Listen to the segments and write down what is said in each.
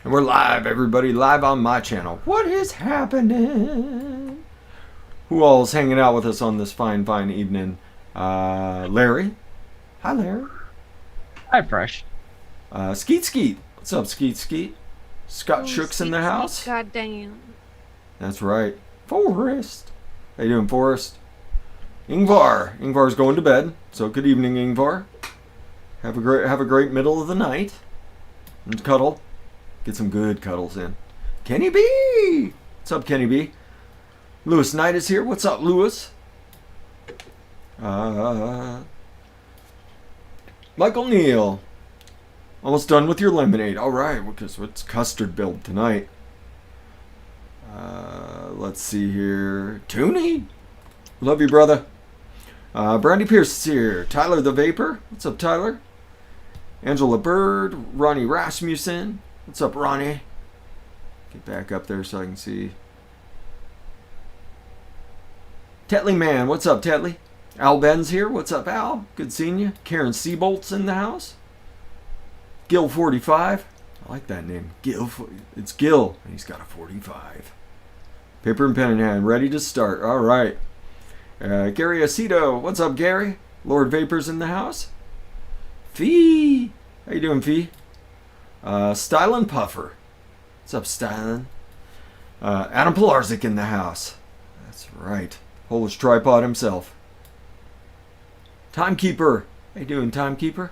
And we're live, everybody, live on my channel. What is happening? Who all's hanging out with us on this fine evening? Larry. Hi, Larry. Hi, fResh. Skeet. What's up, Skeet? Scott Shook's in the house. Goddamn. That's right. Forrest. How you doing, Forrest? Ingvar. Ingvar's going to bed. So good evening, Ingvar. Have a great middle of the night. And cuddle. Get some good cuddles in. Kenny B! What's up, Kenny B? Lewis Knight is here. What's up, Lewis? Michael Neal. Almost done with your lemonade. Alright, because it's custard build tonight. Let's see here. Toonie. Love you, brother. Brandy Pierce is here. Tyler the Vapor. What's up, Tyler? Angela Bird. Ronnie Rasmussen. What's up, Ronnie? Get back up there so I can see. Tetley Man. What's up, Tetley? Al Ben's here. What's up, Al? Good seeing you. Karen Seabolt's in the house. Gil 45. I like that name. Gil. It's Gil. And he's got a 45. Paper and pen in hand. Ready to start. All right. Gary Aceto. What's up, Gary? Lord Vapor's in the house. Fee. How you doing, Fee? Stylin' Puffer. What's up, Stylin'? Adam Pilarczyk in the house. That's right. Polish tripod himself. Timekeeper. How you doing, Timekeeper?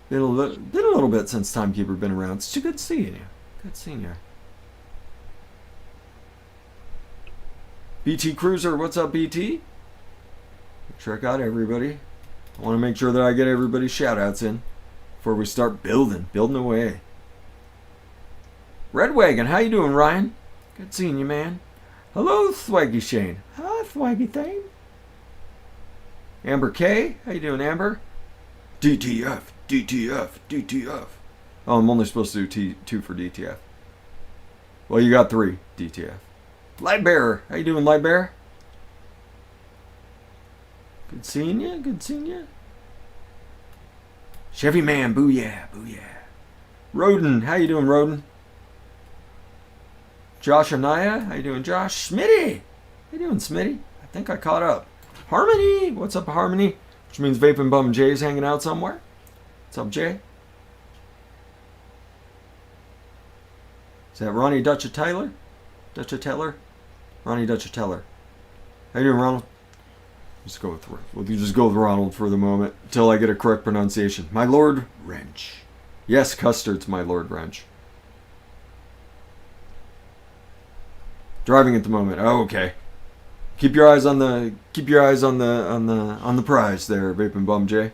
Been a little bit since Timekeeper been around. It's good seeing you. Good seeing you. BT Cruiser. What's up, BT? Check out everybody. I want to make sure that I get everybody's shout-outs in before we start building away. Red Wagon, how you doing, Ryan? Good seeing you, man. Hello, Swaggy Shane. Hi, Swaggy Thane. Amber K, how you doing, Amber? DTF. Oh, I'm only supposed to do two for DTF. Well, you got 3 DTF. Lightbearer, how you doing, Lightbearer? Good seeing you. Chevy Man, booyah. Roden, how you doing, Roden? Josh Anaya, how you doing, Josh? Smitty, how you doing, Smitty? I think I caught up. Harmony, what's up, Harmony? Which means Vaping Bum Jay's hanging out somewhere. What's up, Jay? Is that Ronnie Dutcha Taylor? Ronnie Dutcha Taylor. How you doing, Ronald? We'll just go with Ronald for the moment until I get a correct pronunciation. My Lord Wrench. Yes, Custard's my Lord Wrench. Driving at the moment. Oh, okay. Keep your eyes on the prize there, Vaping Bum Jay.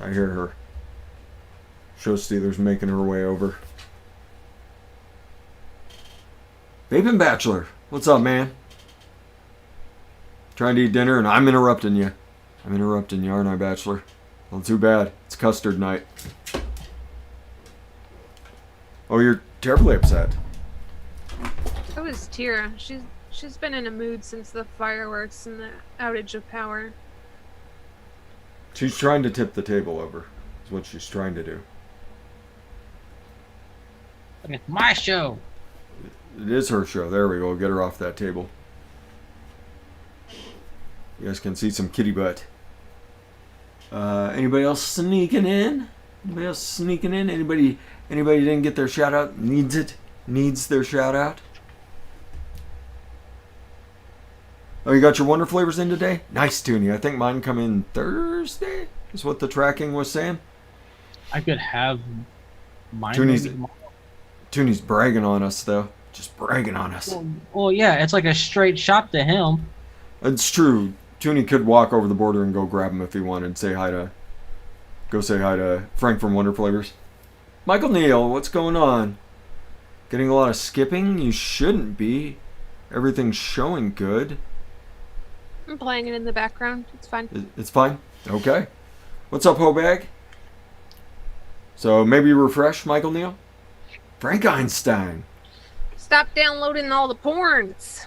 I hear her. Show Stealer's making her way over. Vaping Bachelor, what's up, man? Trying to eat dinner and I'm interrupting you. Aren't I, Bachelor? Well, too bad. It's custard night. Oh, you're terribly upset. That was Tira. She's been in a mood since the fireworks and the outage of power. She's trying to tip the table over. Is what she's trying to do. It's my show. It is her show. There we go. Get her off that table. You guys can see some kitty butt. Anybody else sneaking in? Anybody didn't get their shout out? Needs their shout out? Oh, you got your Wonder Flavors in today? Nice, Toonie. I think mine come in Thursday, is what the tracking was saying. I could have mine. Toonie's bragging on us, though. Just bragging on us. Well, yeah, it's like a straight shot to him. It's true. Toonie could walk over the border and go grab him if he wanted. Go say hi to Frank from Wonder Flavors. Michael Neal, what's going on? Getting a lot of skipping? You shouldn't be. Everything's showing good. I'm playing it in the background. It's fine. It's fine? Okay. What's up, Hobag? So maybe refresh, Michael Neal? Frank Einstein. Stop downloading all the porns.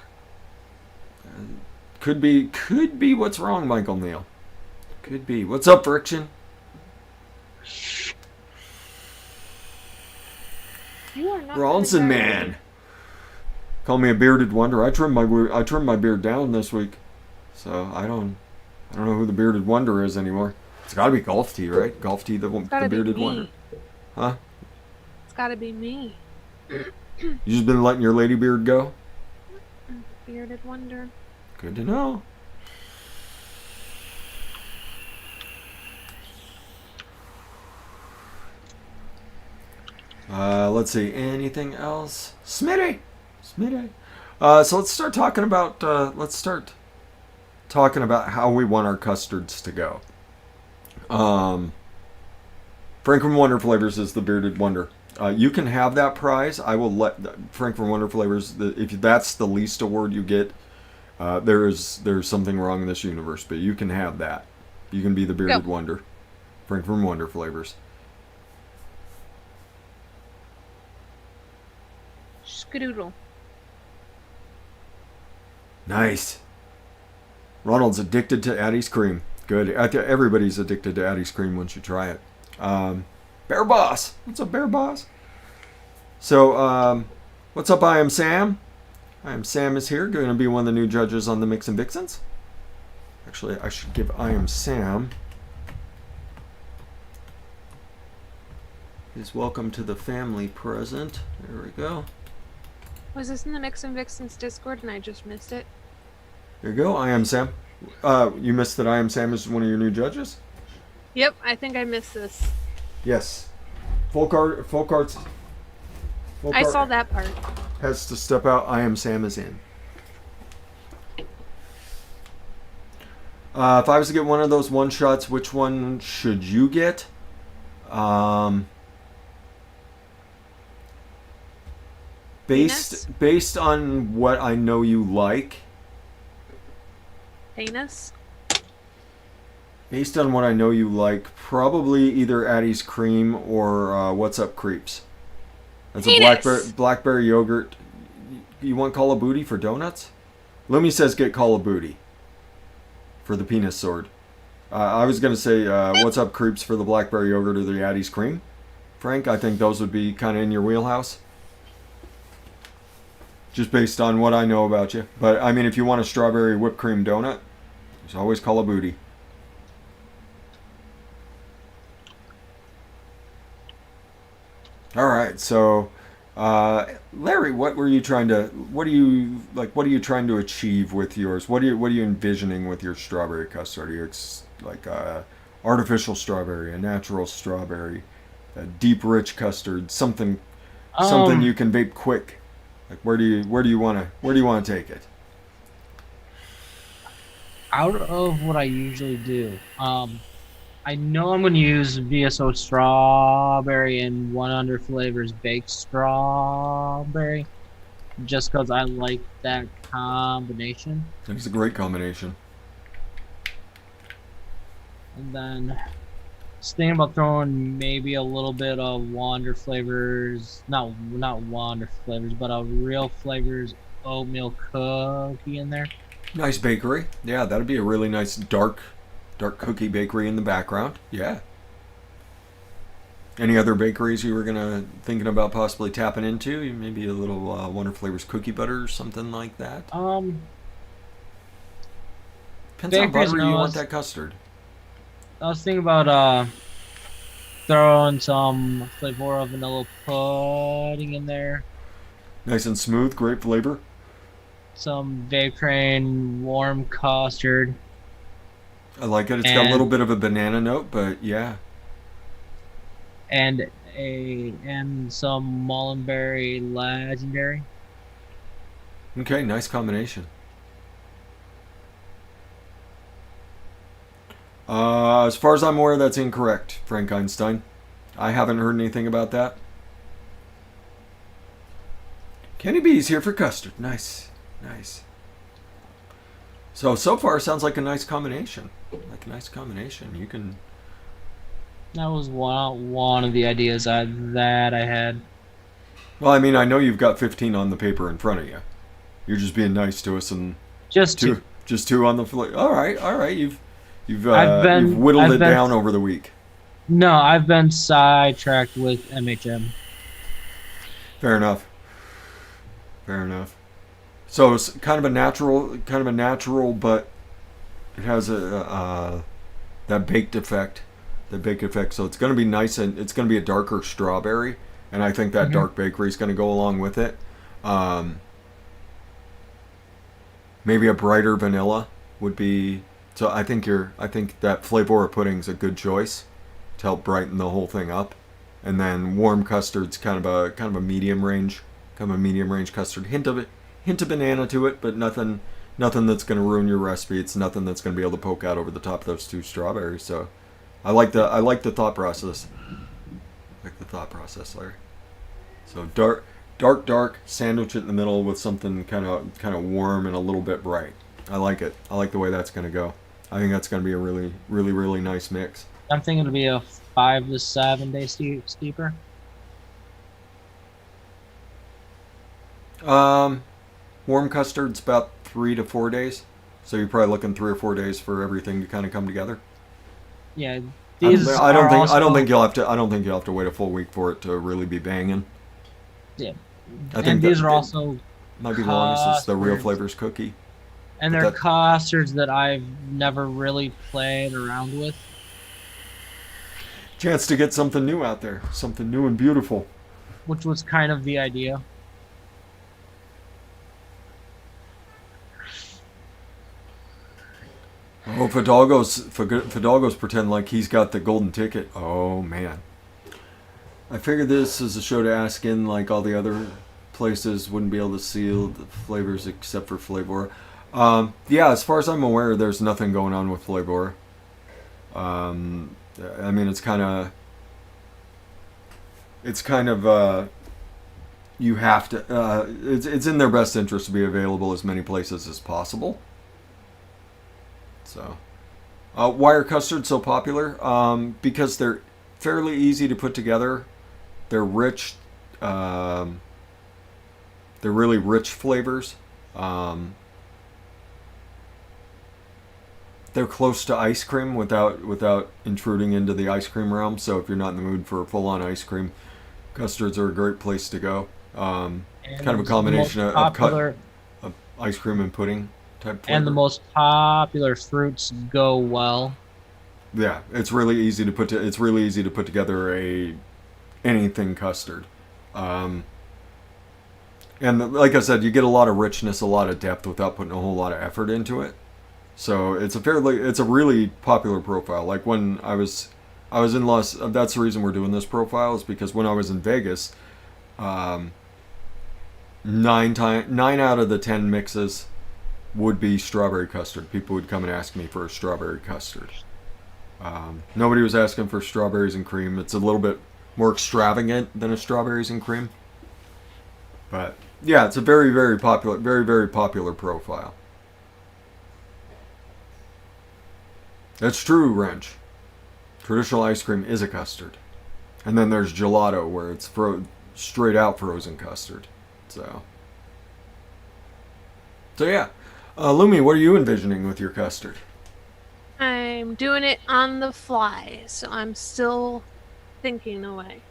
Could be what's wrong, Michael Neal. Could be. What's up, Friction? You are not Bronson gonna Man. Call me a bearded wonder. I trimmed my beard down this week, so I don't know who the bearded wonder is anymore. It's got to be Golf Tea, right? Golf Tea, the bearded wonder. Huh? It's gotta be me. You just been letting your lady beard go? Bearded wonder. Good to know. Let's see. Anything else? Smitty. So let's start talking about how we want our custards to go. Franklin Wonder Flavors is the bearded wonder. You can have that prize. I will let Franklin Wonder Flavors. If that's the least award you get, there's something wrong in this universe. But you can have that. You can be the bearded wonder. Franklin Wonder Flavors. Skadoodle. Nice. Ronald's addicted to Addie's Cream. Good. Everybody's addicted to Addie's Cream once you try it. Bear Boss. What's up, Bear Boss? So, what's up, I Am Sam? I Am Sam is here. Going to be one of the new judges on the Mix and Vixens. Actually, I should give I Am Sam his welcome to the family present. There we go. Was this in the Mix and Vixens Discord and I just missed it? There you go, I Am Sam. You missed that I Am Sam is one of your new judges? Yep, I think I missed this. Yes. Folk Arts I saw that part. has to step out. I Am Sam is in. If I was to get one of those one-shots, which one should you get? Based on what I know you like. Penis? Based on what I know you like, probably either Addie's Cream or What's Up Creeps. That's a blackberry yogurt. You want Call of Booty for donuts? Lumi says get Call of Booty for the penis sword. I was going to say What's Up Creeps for the blackberry yogurt or the Addie's Cream. Frank, I think those would be kind of in your wheelhouse. Just based on what I know about you. But, I mean, if you want a strawberry whipped cream donut, there's always Call of Booty. All right, so Larry, what are you trying to achieve with yours? What are you envisioning with your strawberry custard? Are you like artificial strawberry, a natural strawberry, a deep rich custard, something you can vape quick? Like where do you want to take it? Out of what I usually do, I know I'm going to use VSO strawberry and 100 flavors baked strawberry, just because I like that combination. It's a great combination. And then just thinking about throwing maybe a little bit of Wander flavors, not Wander flavors, but a Real Flavors oatmeal cookie in there. Nice bakery. Yeah, that'd be a really nice dark cookie bakery in the background. Yeah. Any other bakeries you were thinking about possibly tapping into? Maybe a little Wonder Flavors cookie butter or something like that. Depends how buttery you want that custard. I was thinking about throwing some flavor of vanilla pudding in there. Nice and smooth, great flavor. Some vape train warm custard. I like it. It's got a little bit of a banana note, but yeah. And some Mullenberry Legendary. Okay, nice combination. As far as I'm aware, that's incorrect, Frank Einstein. I haven't heard anything about that. Kenny B's here for custard. Nice. So far, sounds like a nice combination. You can... That was one of the ideas that I had. Well, I mean, I know you've got 15 on the paper in front of you. You're just being nice to us and... Just two on the... All right. You've I've whittled it been down over the week. no, I've been sidetracked with MHM. Fair enough. Fair enough. So it's kind of a natural, but it has that baked effect. So it's going to be nice, and it's going to be a darker strawberry, and I think that dark bakery is going to go along with it. Maybe a brighter vanilla would be. So I think that Flavora pudding's a good choice to help brighten the whole thing up, and then warm custard's kind of a medium range custard. Hint of banana to it, but nothing that's going to ruin your recipe. It's nothing that's going to be able to poke out over the top of those two strawberries. So I like the thought process. Larry. So dark, sandwich it in the middle with something kind of warm and a little bit bright. I like it. I like the way that's going to go. I think that's going to be a really, really, really nice mix. I'm thinking it'll be a 5 to 7 day steeper. Warm custard's about 3 to 4 days, so you're probably looking 3 or 4 days for everything to kind of come together. Yeah, I don't think you'll have to wait a full week for it to really be banging. Yeah, I think these are also might be the longest is the Real Flavors cookie. And they're custards that I've never really played around with. Chance to get something new out there, something new and beautiful. Which was kind of the idea. Oh, Fidalgo's pretend like he's got the golden ticket. Oh man. I figured this is a show to ask in, like all the other places wouldn't be able to seal the flavors except for Flavor. Yeah, as far as I'm aware, there's nothing going on with Flavor. I mean, it's kind of you have to. It's in their best interest to be available as many places as possible. So, why are custards so popular? Because they're fairly easy to put together. They're rich. They're really rich flavors. They're close to ice cream without intruding into the ice cream realm. So if you're not in the mood for full-on ice cream, custards are a great place to go. Kind of a combination of ice cream and pudding type flavor. And the most popular fruits go well. Yeah, it's really easy to put together anything custard. And like I said, you get a lot of richness, a lot of depth without putting a whole lot of effort into it. So it's a really popular profile. Like when I was in that's the reason we're doing this profile, is because when I was in Vegas, 9 out of the 10 mixes would be strawberry custard. People would come and ask me for a strawberry custard. Nobody was asking for strawberries and cream. It's a little bit more extravagant than a strawberries and cream. But yeah, it's a very, very popular profile. That's true, Wrench. Traditional ice cream is a custard. And then there's gelato, where it's straight out frozen custard. So yeah. Lumi, what are you envisioning with your custard? I'm doing it on the fly, so I'm still thinking away.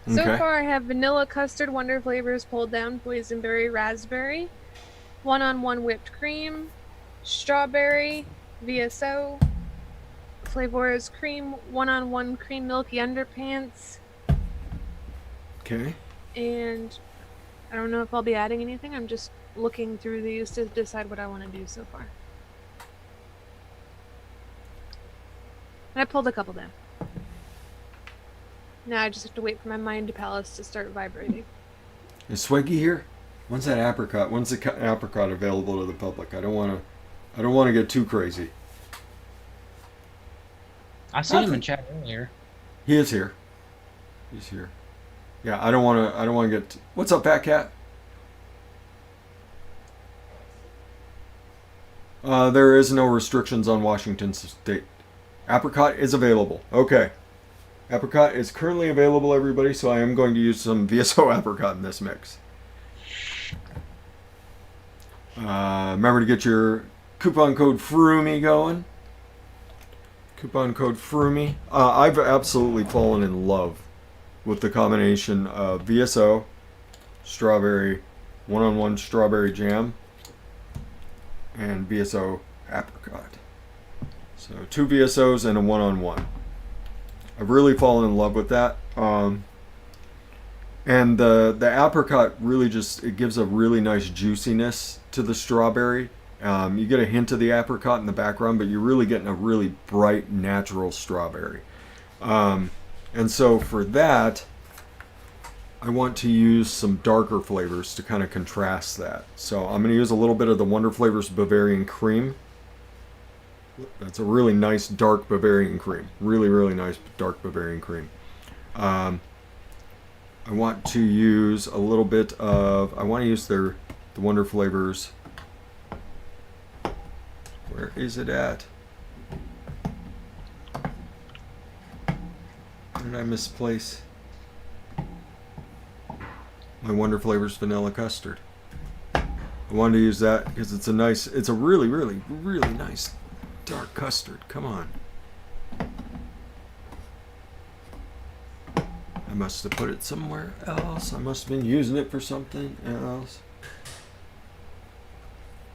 So far, I have vanilla custard, Wonder Flavors, pulled down, boysenberry, raspberry, 1-on-1 whipped cream, strawberry, VSO, Flavor's cream, 1-on-1 cream milky underpants. Okay. And I don't know if I'll be adding anything. I'm just looking through these to decide what I want to do so far. And I pulled a couple down. Now I just have to wait for my mind palace to start vibrating. Is Swanky here? When's that apricot? When's the apricot available to the public? I don't want to get too crazy. I seen him in chat earlier. He is here. He's here. Yeah, I don't want to get. What's up, Fat Cat? There is no restrictions on Washington State. Apricot is available. Okay. Apricot is currently available, everybody, so I am going to use some VSO apricot in this mix. Remember to get your coupon code FRUMI going. Coupon code FRUMI. I've absolutely fallen in love with the combination of VSO, strawberry, one-on-one strawberry jam, and VSO apricot. So 2 VSOs and a one-on-one. I've really fallen in love with that. And the apricot really just, it gives a really nice juiciness to the strawberry. You get a hint of the apricot in the background, but you're really getting a really bright, natural strawberry. And so for that, I want to use some darker flavors to kind of contrast that. So I'm going to use a little bit of the Wonder Flavors Bavarian Cream. That's a really nice dark Bavarian cream. Really, really nice dark Bavarian cream. I want to use a little bit of, I want to use the Wonder Flavors. Where is it at? Where did I misplace my Wonder Flavors Vanilla Custard? I wanted to use that because it's a really, really, really nice dark custard. Come on. I must have put it somewhere else. I must have been using it for something else.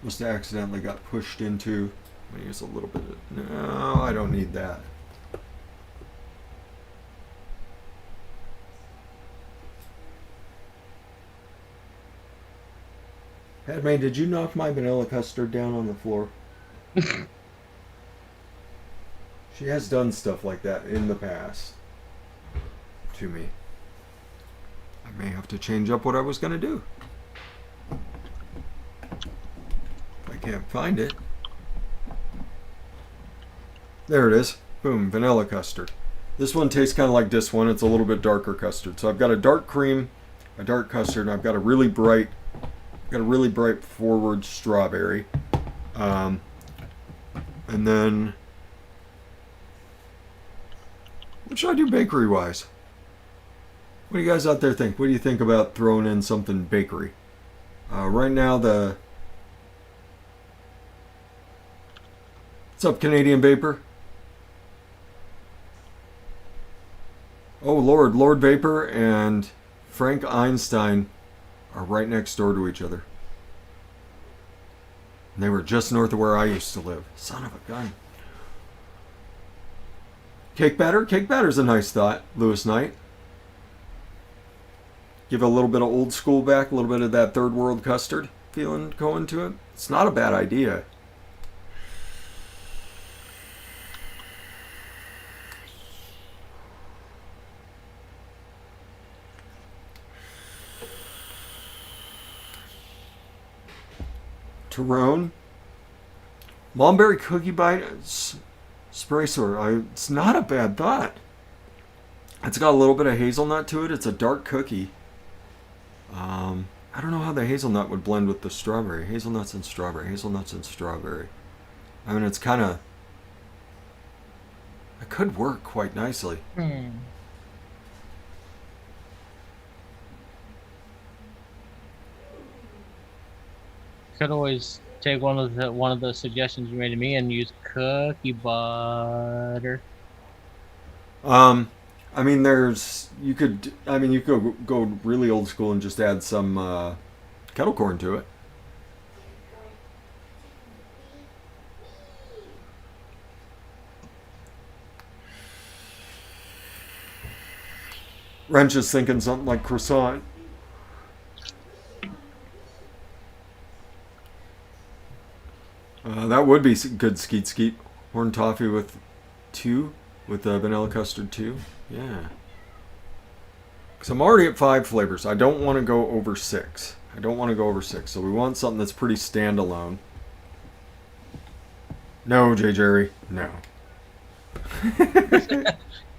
Must have accidentally got pushed into. I'm going to use a little bit of. No, I don't need that. Padme, did you knock my vanilla custard down on the floor? She has done stuff like that in the past to me. I may have to change up what I was going to do. If I can't find it. There it is. Boom, vanilla custard. This one tastes kind of like this one. It's a little bit darker custard. So I've got a dark cream, a dark custard, and I've got a really bright forward strawberry. And then, what should I do bakery wise? What do you guys out there think? What do you think about throwing in something bakery? Right now, what's up, Canadian Vapor? Oh Lord, Lord Vapor and Frank Einstein are right next door to each other. And they were just north of where I used to live. Son of a gun. Cake batter? Cake batter's a nice thought, Lewis Knight. Give a little bit of old school back, a little bit of that third world custard feeling going to it. It's not a bad idea. Tyrone. Mulberry cookie bite spray sort. It's not a bad thought. It's got a little bit of hazelnut to it. It's a dark cookie. I don't know how the hazelnut would blend with the strawberry. Hazelnuts and strawberry. Hazelnuts and strawberry. I mean, it's kind of... It could work quite nicely. Could always take one of the suggestions you made to me and use cookie butter. I mean, you could go really old school and just add some kettle corn to it. Wrench is thinking something like croissant. That would be good skeet skeet. Horn toffee with vanilla custard too. Yeah. Because I'm already at 5 flavors. I don't want to go over 6. So we want something that's pretty standalone. No, J. Jerry. No.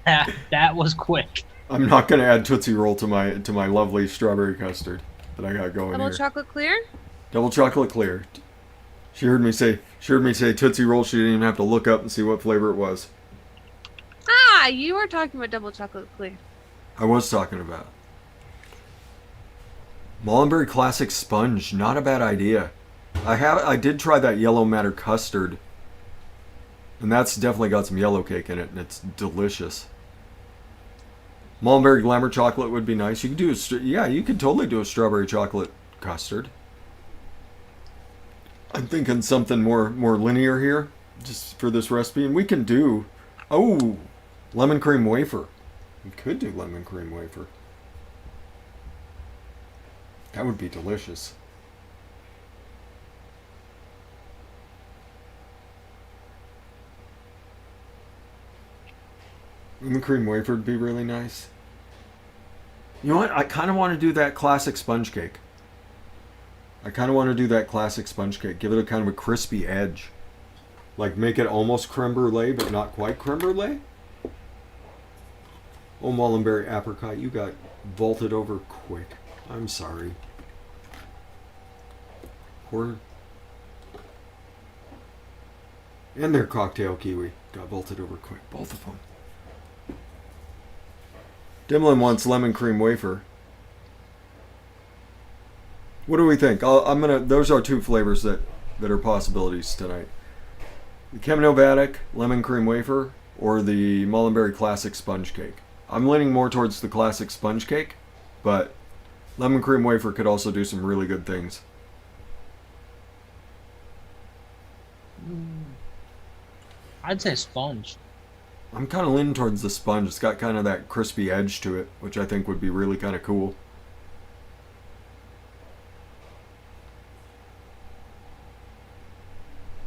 That was quick. I'm not going to add Tootsie Roll to my lovely strawberry custard that I got going Double here. chocolate clear? Double chocolate clear. She heard me say Tootsie Roll. She didn't even have to look up and see what flavor it was. Ah, you were talking about double chocolate clear. I was talking about Mullenberry Classic Sponge. Not a bad idea. I did try that Yellow Matter custard And that's definitely got some yellow cake in it, and it's delicious. Mulberry Glamour chocolate would be nice. You could do you could totally do a strawberry chocolate custard. I'm thinking something more linear here, just for this recipe, and we can do lemon cream wafer. We could do lemon cream wafer. That would be delicious. Lemon cream wafer would be really nice. You know what? I kind of want to do that classic sponge cake. Give it a kind of a crispy edge. Like make it almost creme brulee, but not quite creme brulee. Oh, Mullenberry apricot, you got vaulted over quick. I'm sorry. And their cocktail kiwi got vaulted over quick. Both of them. Dimlin wants lemon cream wafer. What do we think? Those are two flavors that are possibilities tonight. The Cheminovatic lemon cream wafer or the Mullenberry classic sponge cake. I'm leaning more towards the classic sponge cake, but lemon cream wafer could also do some really good things. I'd say sponge. I'm kind of leaning towards the sponge. It's got kind of that crispy edge to it, which I think would be really kind of cool.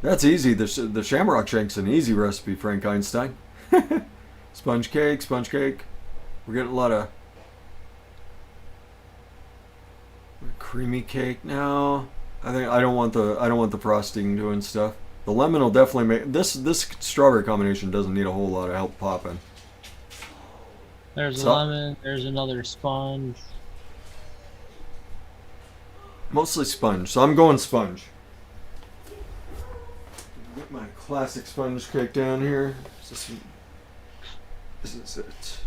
That's easy. The Shamrock Shank's an easy recipe, Frank Einstein. Sponge cake. We're getting a lot of creamy cake now. I don't want the frosting doing stuff. The lemon will definitely make this strawberry combination doesn't need a whole lot of help popping. There's lemon. There's another sponge. Mostly sponge, so I'm going sponge. Get my classic sponge cake down here. This is it.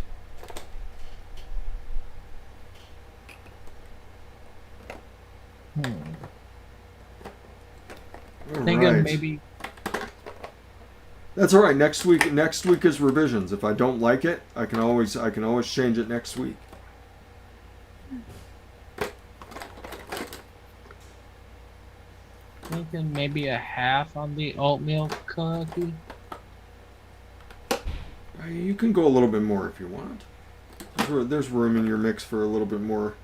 Thinking maybe. That's all right. Next week is revisions. If I don't like it, I can always change it next week. Thinking maybe a half on the oatmeal cookie. You can go a little bit more if you want. There's room in your mix for a little bit more.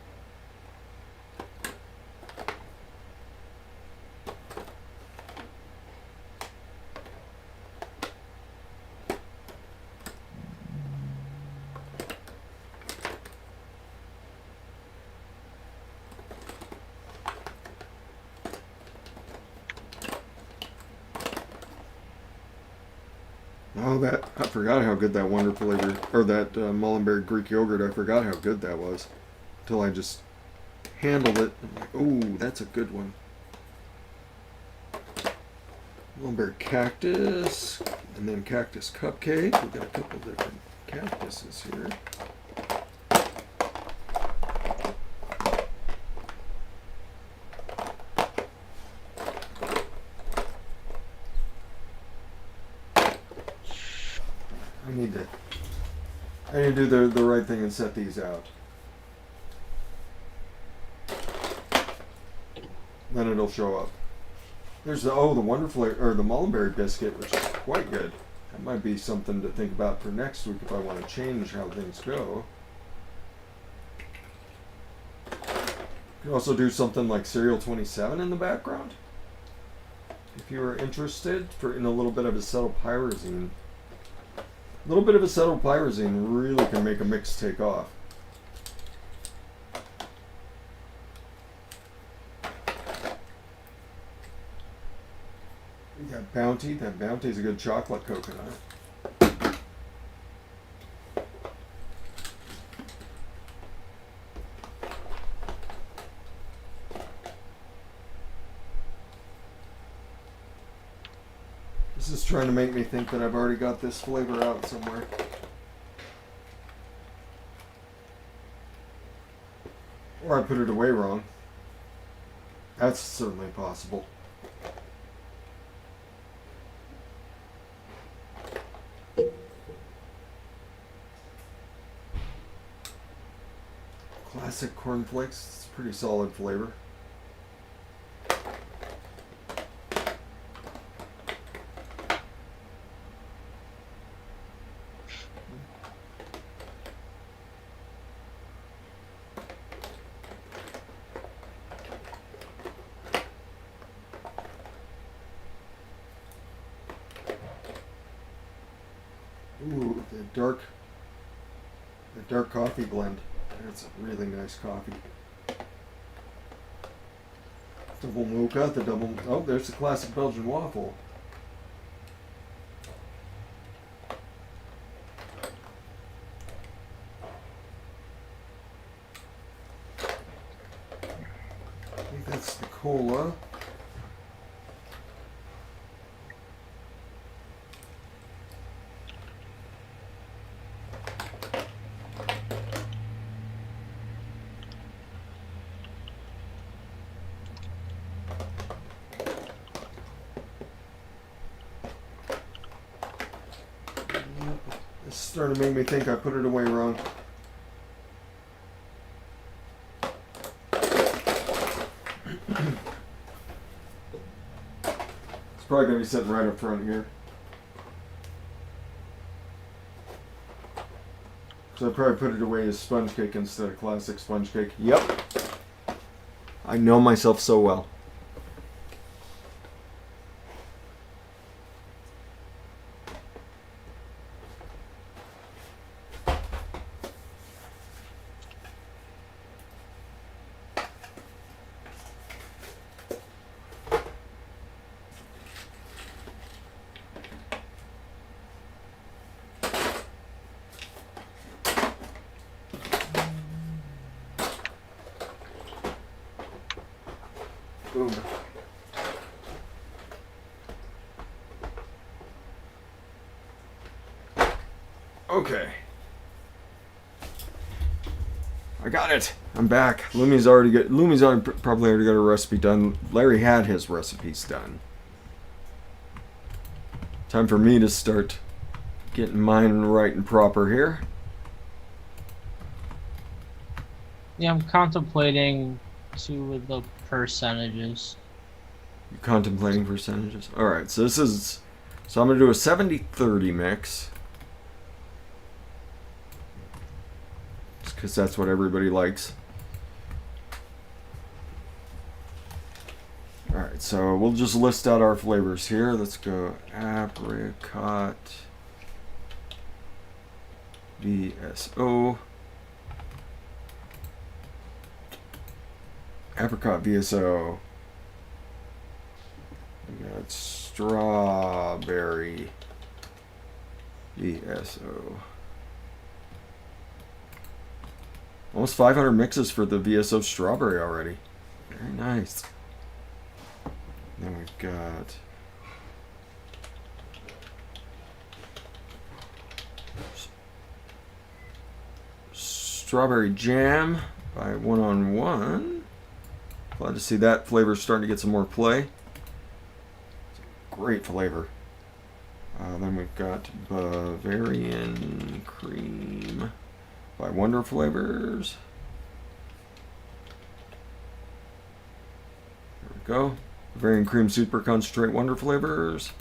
Oh, I forgot how good that Wonder Flavor, or that Mullenberry Greek yogurt, I forgot how good that was. Until I just handled it. Oh, that's a good one. Mullenberry Cactus, and then Cactus Cupcake. We've got a couple different cactuses here. I need to do the right thing and set these out. Then it'll show up. There's the Wonder Flavor, or the Mullenberry biscuit, which is quite good. That might be something to think about for next week if I want to change how things go. You can also do something like Cereal 27 in the background, if you are interested, in a little bit of acetylpyrazine. A little bit of acetylpyrazine really can make a mix take off. We got Bounty. That Bounty is a good chocolate coconut. This is trying to make me think that I've already got this flavor out somewhere. Or I put it away wrong. That's certainly possible. classic cornflakes. It's a pretty solid flavor. Ooh, the dark coffee blend. That's a really nice coffee. Double mocha, oh, there's the classic Belgian waffle. I think that's the cola. It's starting to make me think I put it away wrong. It's probably going to be sitting right up front here. So I probably put it away as sponge cake instead of classic sponge cake. Yep. I know myself so well. Boom. Okay. I got it. I'm back. Lumi's probably already got a recipe done. Larry had his recipes done. Time for me to start getting mine right and proper here. Yeah, I'm contemplating two of the percentages. You're contemplating percentages? Alright, so I'm going to do a 70-30 mix. Just because that's what everybody likes. Alright, so we'll just list out our flavors here. Let's go apricot, VSO, apricot VSO. We got strawberry VSO. Almost 500 mixes for the VSO strawberry already. Very nice. Then we've got strawberry jam by One on One. Glad to see that flavor starting to get some more play. Great flavor. Then we've got Bavarian Cream by Wonder Flavors. There we go. Bavarian Cream Super Concentrate Wonder Flavors.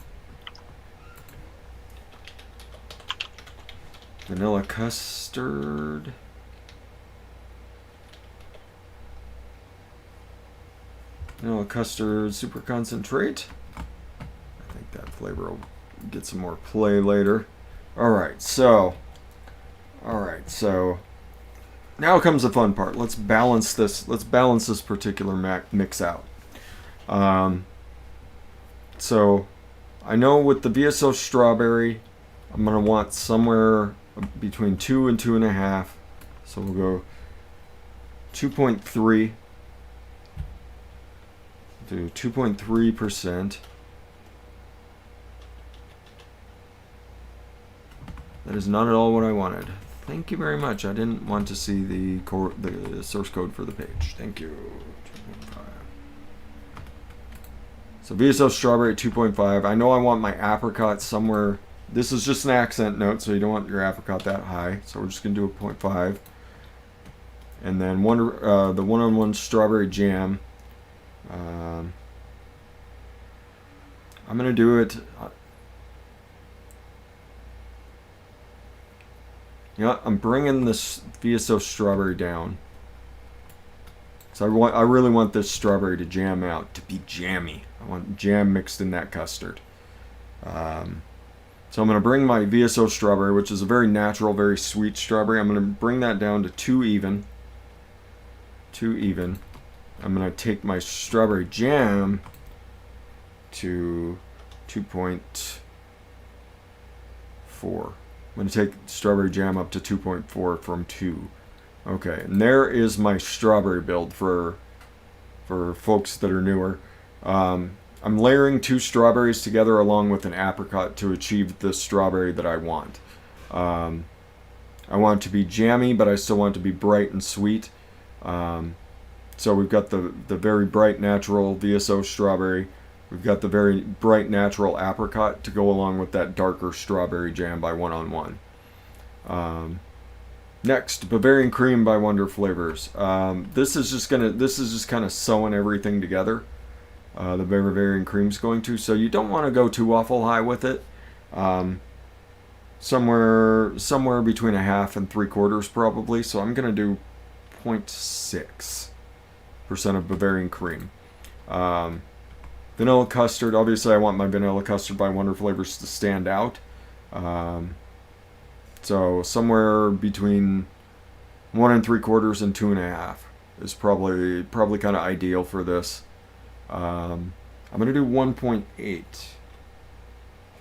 Vanilla Custard. Vanilla Custard Super Concentrate. I think that flavor will get some more play later. Alright, so now comes the fun part. Let's balance this particular mix out. So I know with the VSO strawberry, I'm gonna want somewhere between 2 and 2.5. So we'll go 2.3. Do 2.3%. That is not at all what I wanted. Thank you very much. I didn't want to see the source code for the page. Thank you. 2.5. So VSO strawberry 2.5. I know I want my apricot somewhere. This is just an accent note, so you don't want your apricot that high. So we're just going to do a 0.5. and then the one-on-one strawberry jam. I'm gonna do it. You know, I'm bringing this VSO strawberry down. So I really want this strawberry to jam out, to be jammy. I want jam mixed in that custard. So I'm going to bring my VSO strawberry, which is a very natural, very sweet strawberry. I'm going to bring that down to 2 even. 2 even. I'm going to take my strawberry jam to 2.4. I'm going to take strawberry jam up to 2.4 from 2. Okay, and there is my strawberry build for folks that are newer. I'm layering 2 strawberries together along with an apricot to achieve the strawberry that I want. I want it to be jammy, but I still want it to be bright and sweet. So we've got the very bright natural VSO strawberry. We've got the very bright natural apricot to go along with that darker strawberry jam by one-on-one. Next, Bavarian Cream by Wonder Flavors. This is just kind of sewing everything together. The Bavarian Cream's going to, so you don't want to go too awful high with it. Somewhere between 1/2 and 3/4 probably. So I'm gonna do 0.6% of Bavarian Cream. Vanilla custard. Obviously, I want my vanilla custard by Wonder Flavors to stand out. So somewhere between 1 3/4 and 2.5 is probably kind of ideal for this. I'm gonna do 1.8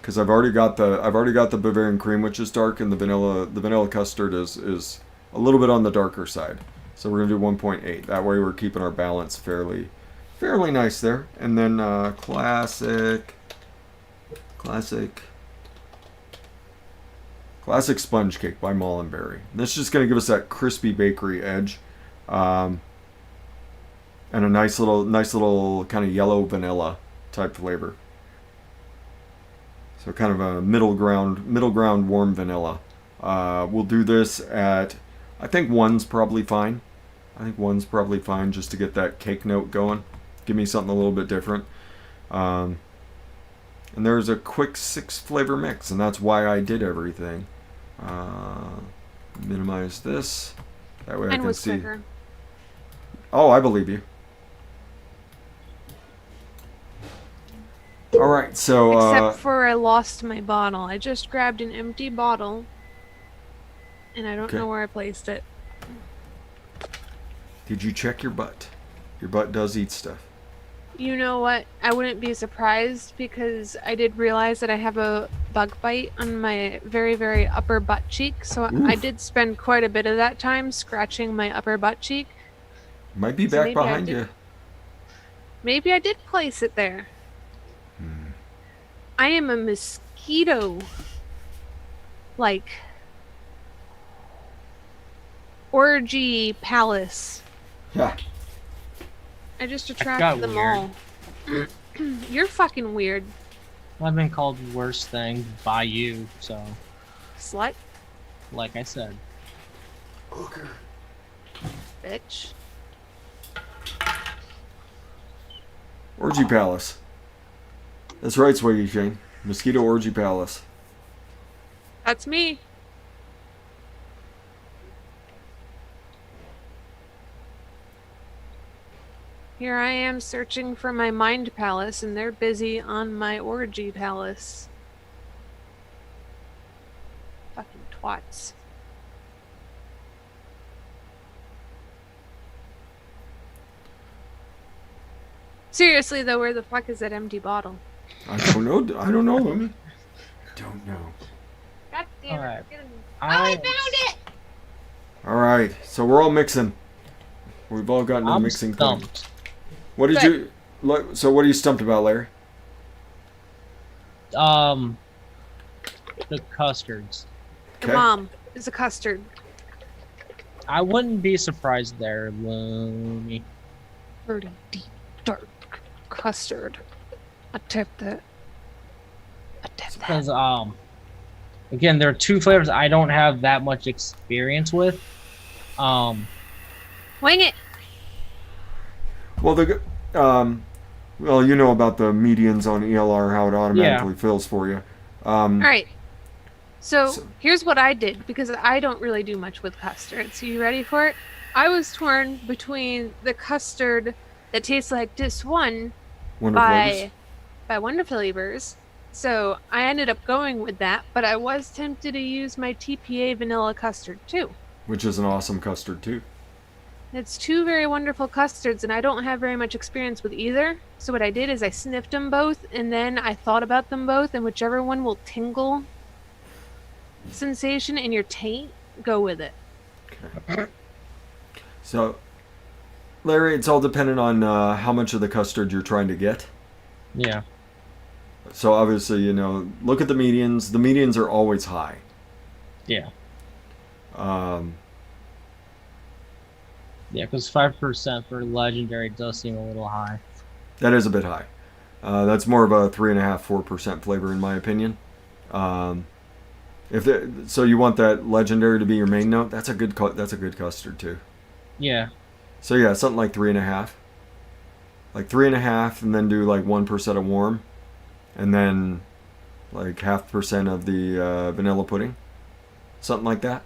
because I've already got the Bavarian Cream, which is dark, and the vanilla custard is a little bit on the darker side. So we're gonna do 1.8. That way we're keeping our balance fairly nice there. And then classic sponge cake by Mullenberry. This is just gonna give us that crispy bakery edge. And a nice little kind of yellow vanilla type flavor. So kind of a middle ground warm vanilla. We'll do this at, I think 1's probably fine. Just to get that cake note going. Give me something a little bit different. And there's a quick 6 flavor mix, and that's why I did everything. Minimize this. That way I can see. Quicker. Oh, I believe you. All right, so except for I lost my bottle. I just grabbed an empty bottle, and I don't know where I placed it. Did you check your butt? Your butt does eat stuff. You know what? I wouldn't be surprised because I did realize that I have a bug bite on my very, very upper butt cheek. So oof. I did spend quite a bit of that time scratching my upper butt cheek. Might be back behind you. Maybe I did place it there. I am a mosquito. Like orgy palace. Yeah. I just attracted them all. You're fucking weird. Well, I've been called worse things by you, so. Slut? Like I said. Hooker. Bitch. Orgy Palace. That's right, Swaggy Shane. Mosquito Orgy Palace. That's me. Here I am searching for my mind palace, and they're busy on my orgy palace. Fucking twats. Seriously though, where the fuck is that empty bottle? I don't know. Lemmy. Don't know. God damn it. Right. I found it! All right, so we're all mixing. We've all gotten a mixing thing. What did you? So what are you stumped about, Larry? The custards. Your mom is a custard. I wouldn't be surprised there, Looney. Pretty deep, dark custard. I tip that. Because again, there are 2 flavors I don't have that much experience with. Wing it. Well, well, you know about the medians on ELR, how it automatically fills for you. All right. So here's what I did, because I don't really do much with custard. So you ready for it? I was torn between the custard that tastes like this one by Wonder Flavors. So I ended up going with that, but I was tempted to use my TPA vanilla custard too. Which is an awesome custard too. It's two very wonderful custards, and I don't have very much experience with either. So what I did is I sniffed them both, and then I thought about them both, and whichever one will tingle sensation in your taint, go with it. Okay. So, Larry, it's all dependent on how much of the custard you're trying to get. Yeah. So obviously, you know, look at the medians. The medians are always high. Yeah. Yeah, because 5% for legendary does seem a little high. That is a bit high. That's more of a 3.5–4% flavor in my opinion. So you want that legendary to be your main note? That's a good custard too. Yeah. So yeah, something like 3.5. Like 3.5, and then do like 1% of warm, and then like 0.5% of the vanilla pudding. Something like that.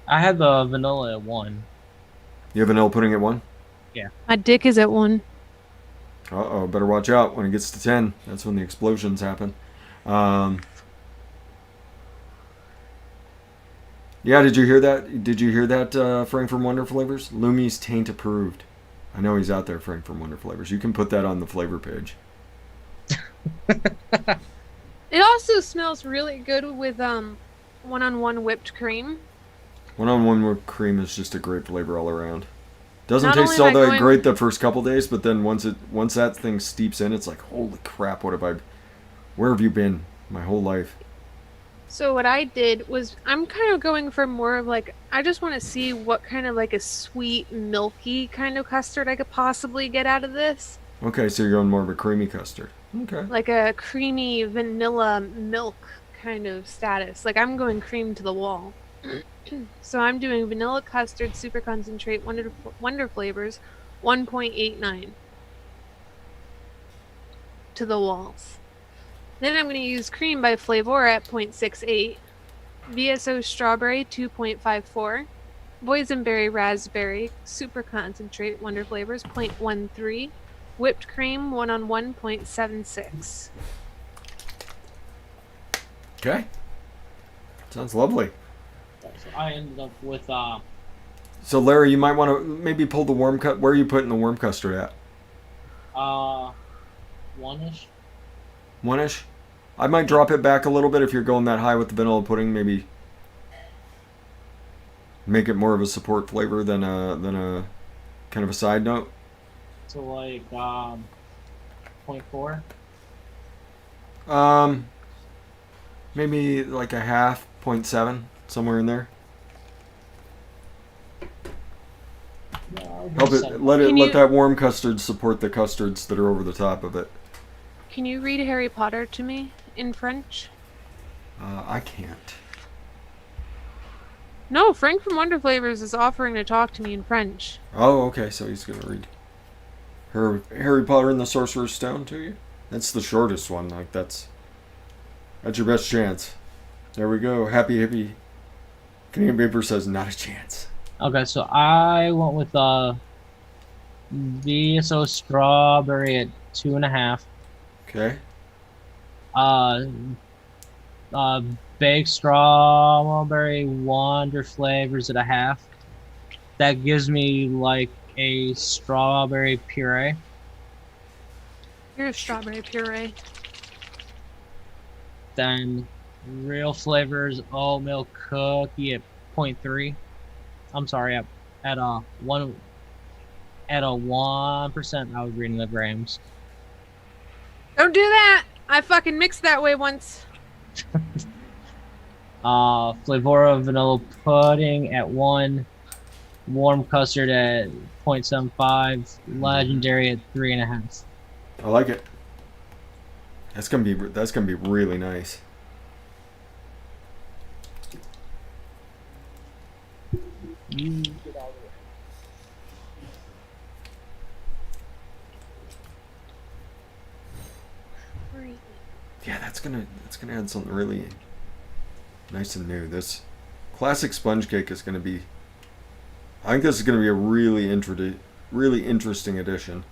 I had the vanilla at 1. You have vanilla pudding at 1? Yeah. My dick is at 1. Uh-oh, better watch out. When it gets to 10, that's when the explosions happen. Yeah, did you hear that? Did you hear that, Frank from Wonder Flavors? Lumi's taint approved. I know he's out there, Frank from Wonder Flavors. You can put that on the flavor page. It also smells really good with one-on-one whipped cream. One-on-one whipped cream is just a great flavor all around. Doesn't Not taste only all am I that going- great the first couple days, but then once that thing steeps in, it's like, holy crap, where have you been my whole life? So what I did was, I'm kind of going for more of like, I just want to see what kind of like a sweet, milky kind of custard I could possibly get out of this. Okay, so you're going more of a creamy custard. Okay. Like a creamy vanilla milk kind of status. Like I'm going cream to the wall. So I'm doing vanilla custard super concentrate Wonder Flavors 1.89 to the walls. Then I'm going to use cream by Flavor at 0.68, VSO strawberry 2.54, boysenberry raspberry super concentrate Wonder Flavors 0.13, whipped cream 1-on-1 0.76. Okay. Sounds lovely. So I ended up with So Larry, you might want to maybe pull the warm cut. Where are you putting the warm custard at? 1-ish. 1-ish? I might drop it back a little bit if you're going that high with the vanilla pudding. Maybe make it more of a support flavor than a kind of a side note. So like 0.4. Maybe like a 0.5, somewhere in there. Help it. Let that warm custard support the custards that are over the top of it. Can you read Harry Potter to me in French? I can't. No, Frank from Wonder Flavors is offering to talk to me in French. Oh, okay. So he's gonna read Harry Potter and the Sorcerer's Stone to you. That's the shortest one. Like that's your best chance. There we go. Happy hippie. Canadian Paper says not a chance. Okay, so I went with VSO strawberry at 2.5. Okay. Baked strawberry Wonder Flavors at 0.5. That gives me like a strawberry puree. Here's strawberry puree. Then Real Flavors oatmeal cookie at 0.3. I'm sorry, at a 1%. I was reading the grams. Don't do that! I fucking mixed that way once. Flavora vanilla pudding at 1. Warm custard at 0.75. Legendary at 3.5. I like it. That's gonna be really nice. Yeah, that's gonna add something really nice and new. This classic sponge cake is gonna be. I think this is gonna be a really interesting addition.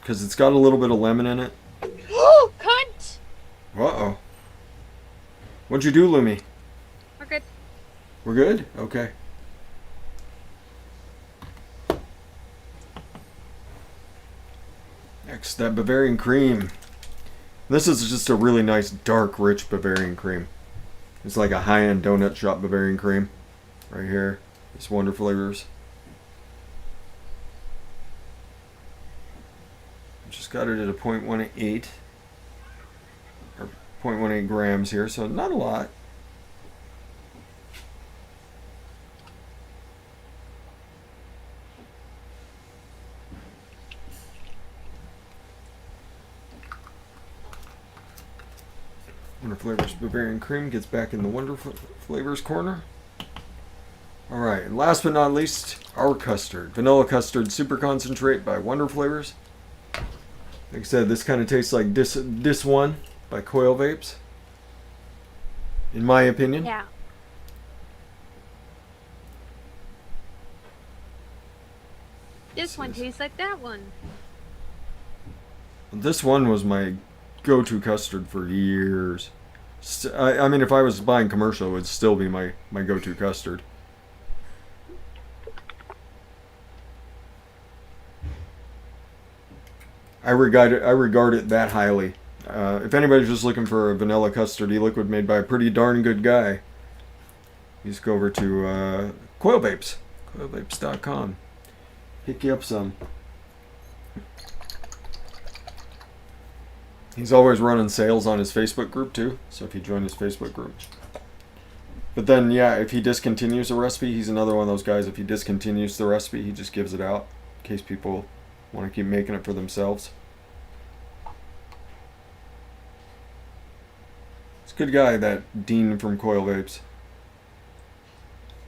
Because it's got a little bit of lemon in it. Oh, cunt! Uh-oh. What'd you do, Lumi? We're good. We're good? Okay. Next, that Bavarian Cream. This is just a really nice, dark, rich Bavarian Cream. It's like a high-end donut shop Bavarian Cream. Right here. It's Wonder Flavors. Just got it at a 0.18 or 0.18 grams here, so not a lot. Wonder Flavors Bavarian Cream gets back in the Wonder Flavors corner. Alright, and last but not least, Are Custard. Vanilla Custard Super Concentrate by Wonder Flavors. Like I said, this kind of tastes like Dis One by Coil Vapes. In my opinion. Yeah. This one tastes like that one. This one was my go-to custard for years. I mean, if I was buying commercial, it would still be my go-to custard. I regard it that highly. If anybody's just looking for a vanilla custard e-liquid made by a pretty darn good guy, you just go over to Coil Vapes, coilvapes.com. Pick you up some. He's always running sales on his Facebook group too, so if you join his Facebook group. But then, yeah, if he discontinues a recipe, he's another one of those guys. If he discontinues the recipe, he just gives it out in case people want to keep making it for themselves. It's a good guy, that Dean from Coil Vapes.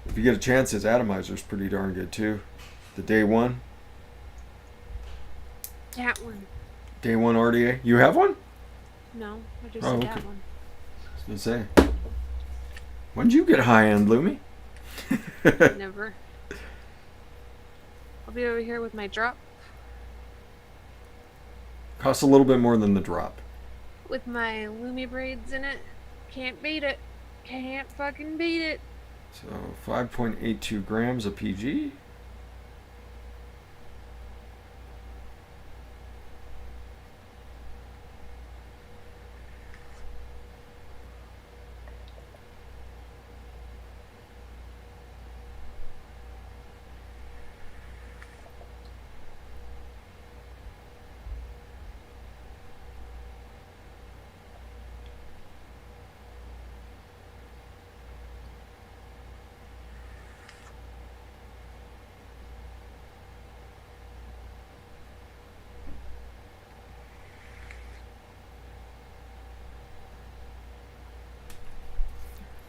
If you get a chance, his atomizer's pretty darn good too. The Day One. That one. Day One RDA. You have one? No, I just Oh, said okay. that one. I was gonna say. When'd you get high-end, Lumi? Never. I'll be over here with my drop. Costs a little bit more than the drop. With my Lumi braids in it. Can't beat it. Can't fucking beat it. So 5.82 grams of PG.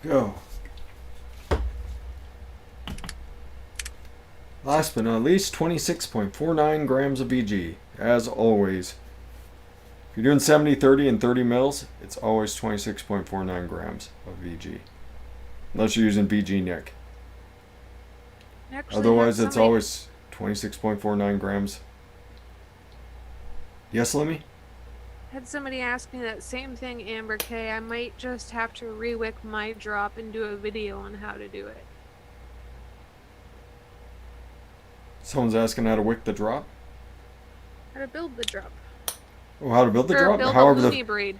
Go. Last but not least, 26.49 grams of VG. As always. If you're doing 70, 30, and 30 mils, it's always 26.49 grams of VG. Unless you're using VG Nick. Actually, Otherwise, have it's somebody- always 26.49 grams. Yes, Lemmy? Had somebody ask me that same thing, Amber K. I might just have to re-wick my drop and do a video on how to do it. Someone's asking how to wick the drop? How to build the drop. Oh, how to build the Or drop? build However a the Lumi braid.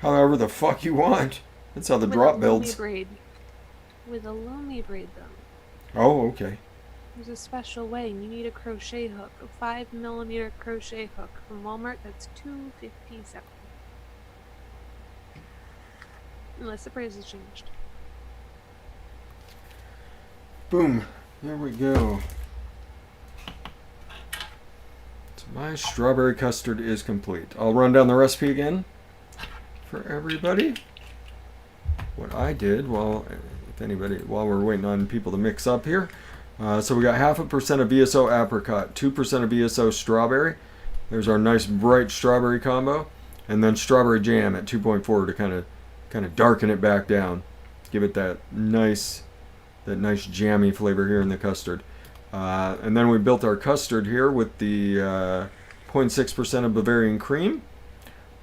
however the fuck you want. That's how the With drop a builds. Lumi braid. With a Lumi braid, though. Oh, okay. There's a special way, and you need a crochet hook, a 5mm crochet hook from Walmart. That's $2.57. Unless the price has changed. Boom. There we go. So my strawberry custard is complete. I'll run down the recipe again for everybody. What I did while we're waiting on people to mix up here. So we got 0.5% of VSO apricot, 2% of VSO strawberry, There's our nice bright strawberry combo, and then strawberry jam at 2.4 to kind of darken it back down, give it that nice jammy flavor here in the custard. And then we built our custard here with the 0.6% of Bavarian Cream.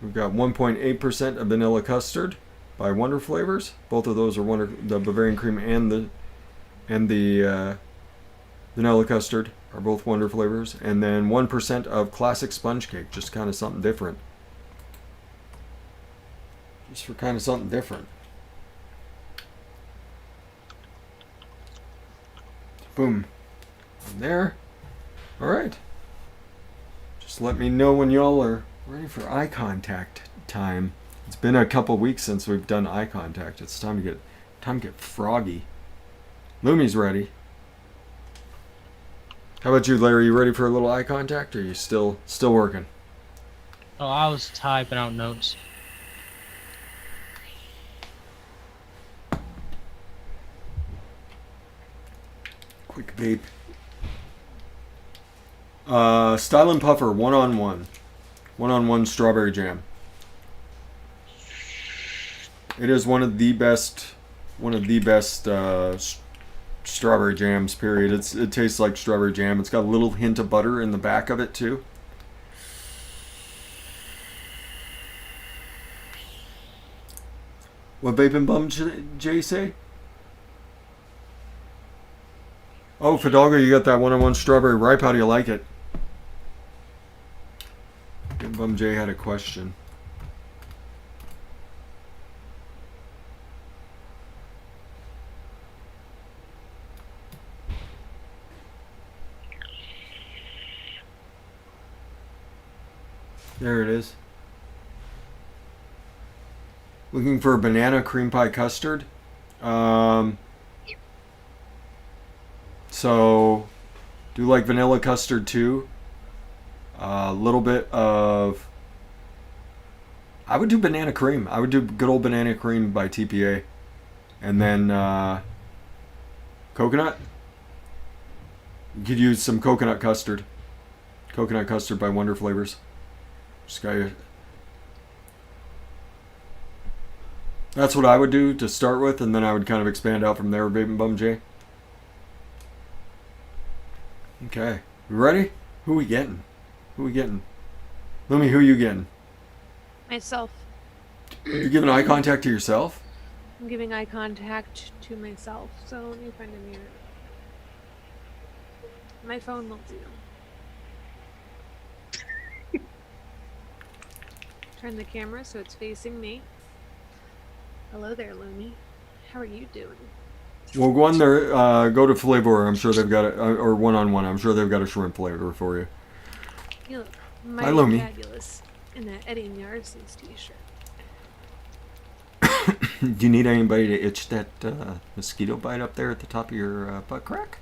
We've got 1.8% of vanilla custard by Wonder Flavors. Both of those are the Bavarian Cream and the vanilla custard are both Wonder Flavors. And then 1% of classic sponge cake, just kind of something different. Just for kind of something different. Boom. And there. Alright. Just let me know when y'all are ready for eye contact time. It's been a couple weeks since we've done eye contact. It's time to get froggy. Lumi's ready. How about you, Larry? You ready for a little eye contact, or are you still working? Oh, I was typing out notes. Quick vape. Style and Puffer one-on-one strawberry jam. It is one of the best strawberry jams. Period. It tastes like strawberry jam. It's got a little hint of butter in the back of it too. What Vaping Bum Jay say? Oh, Fidalgo, you got that one-on-one strawberry ripe. How do you like it? Bum Jay had a question. There it is. Looking for a banana cream pie custard. So, do you like vanilla custard too? A little bit of... I would do banana cream. I would do good old banana cream by TPA. And then coconut. You could use some coconut custard. Coconut custard by Wonder Flavors. Just got That's what I would do to start with, and then I would kind of expand out from there, Baby Bum J. Okay. You ready? Who we getting? Lumi, who you getting? Myself. You giving eye contact to yourself? I'm giving eye contact to myself, so let me find a mirror. My phone won't do. Turn the camera so it's facing me. Hello there, Lumi. How are you doing? Well, go on there. Go to Flavor. I'm sure they've got it, or one-on-one. I'm sure they've got a shrimp flavor for you. You look Hi, Lumi. fabulous in that Eddie and Yarson's t-shirt. Do you need anybody to itch that mosquito bite up there at the top of your butt crack?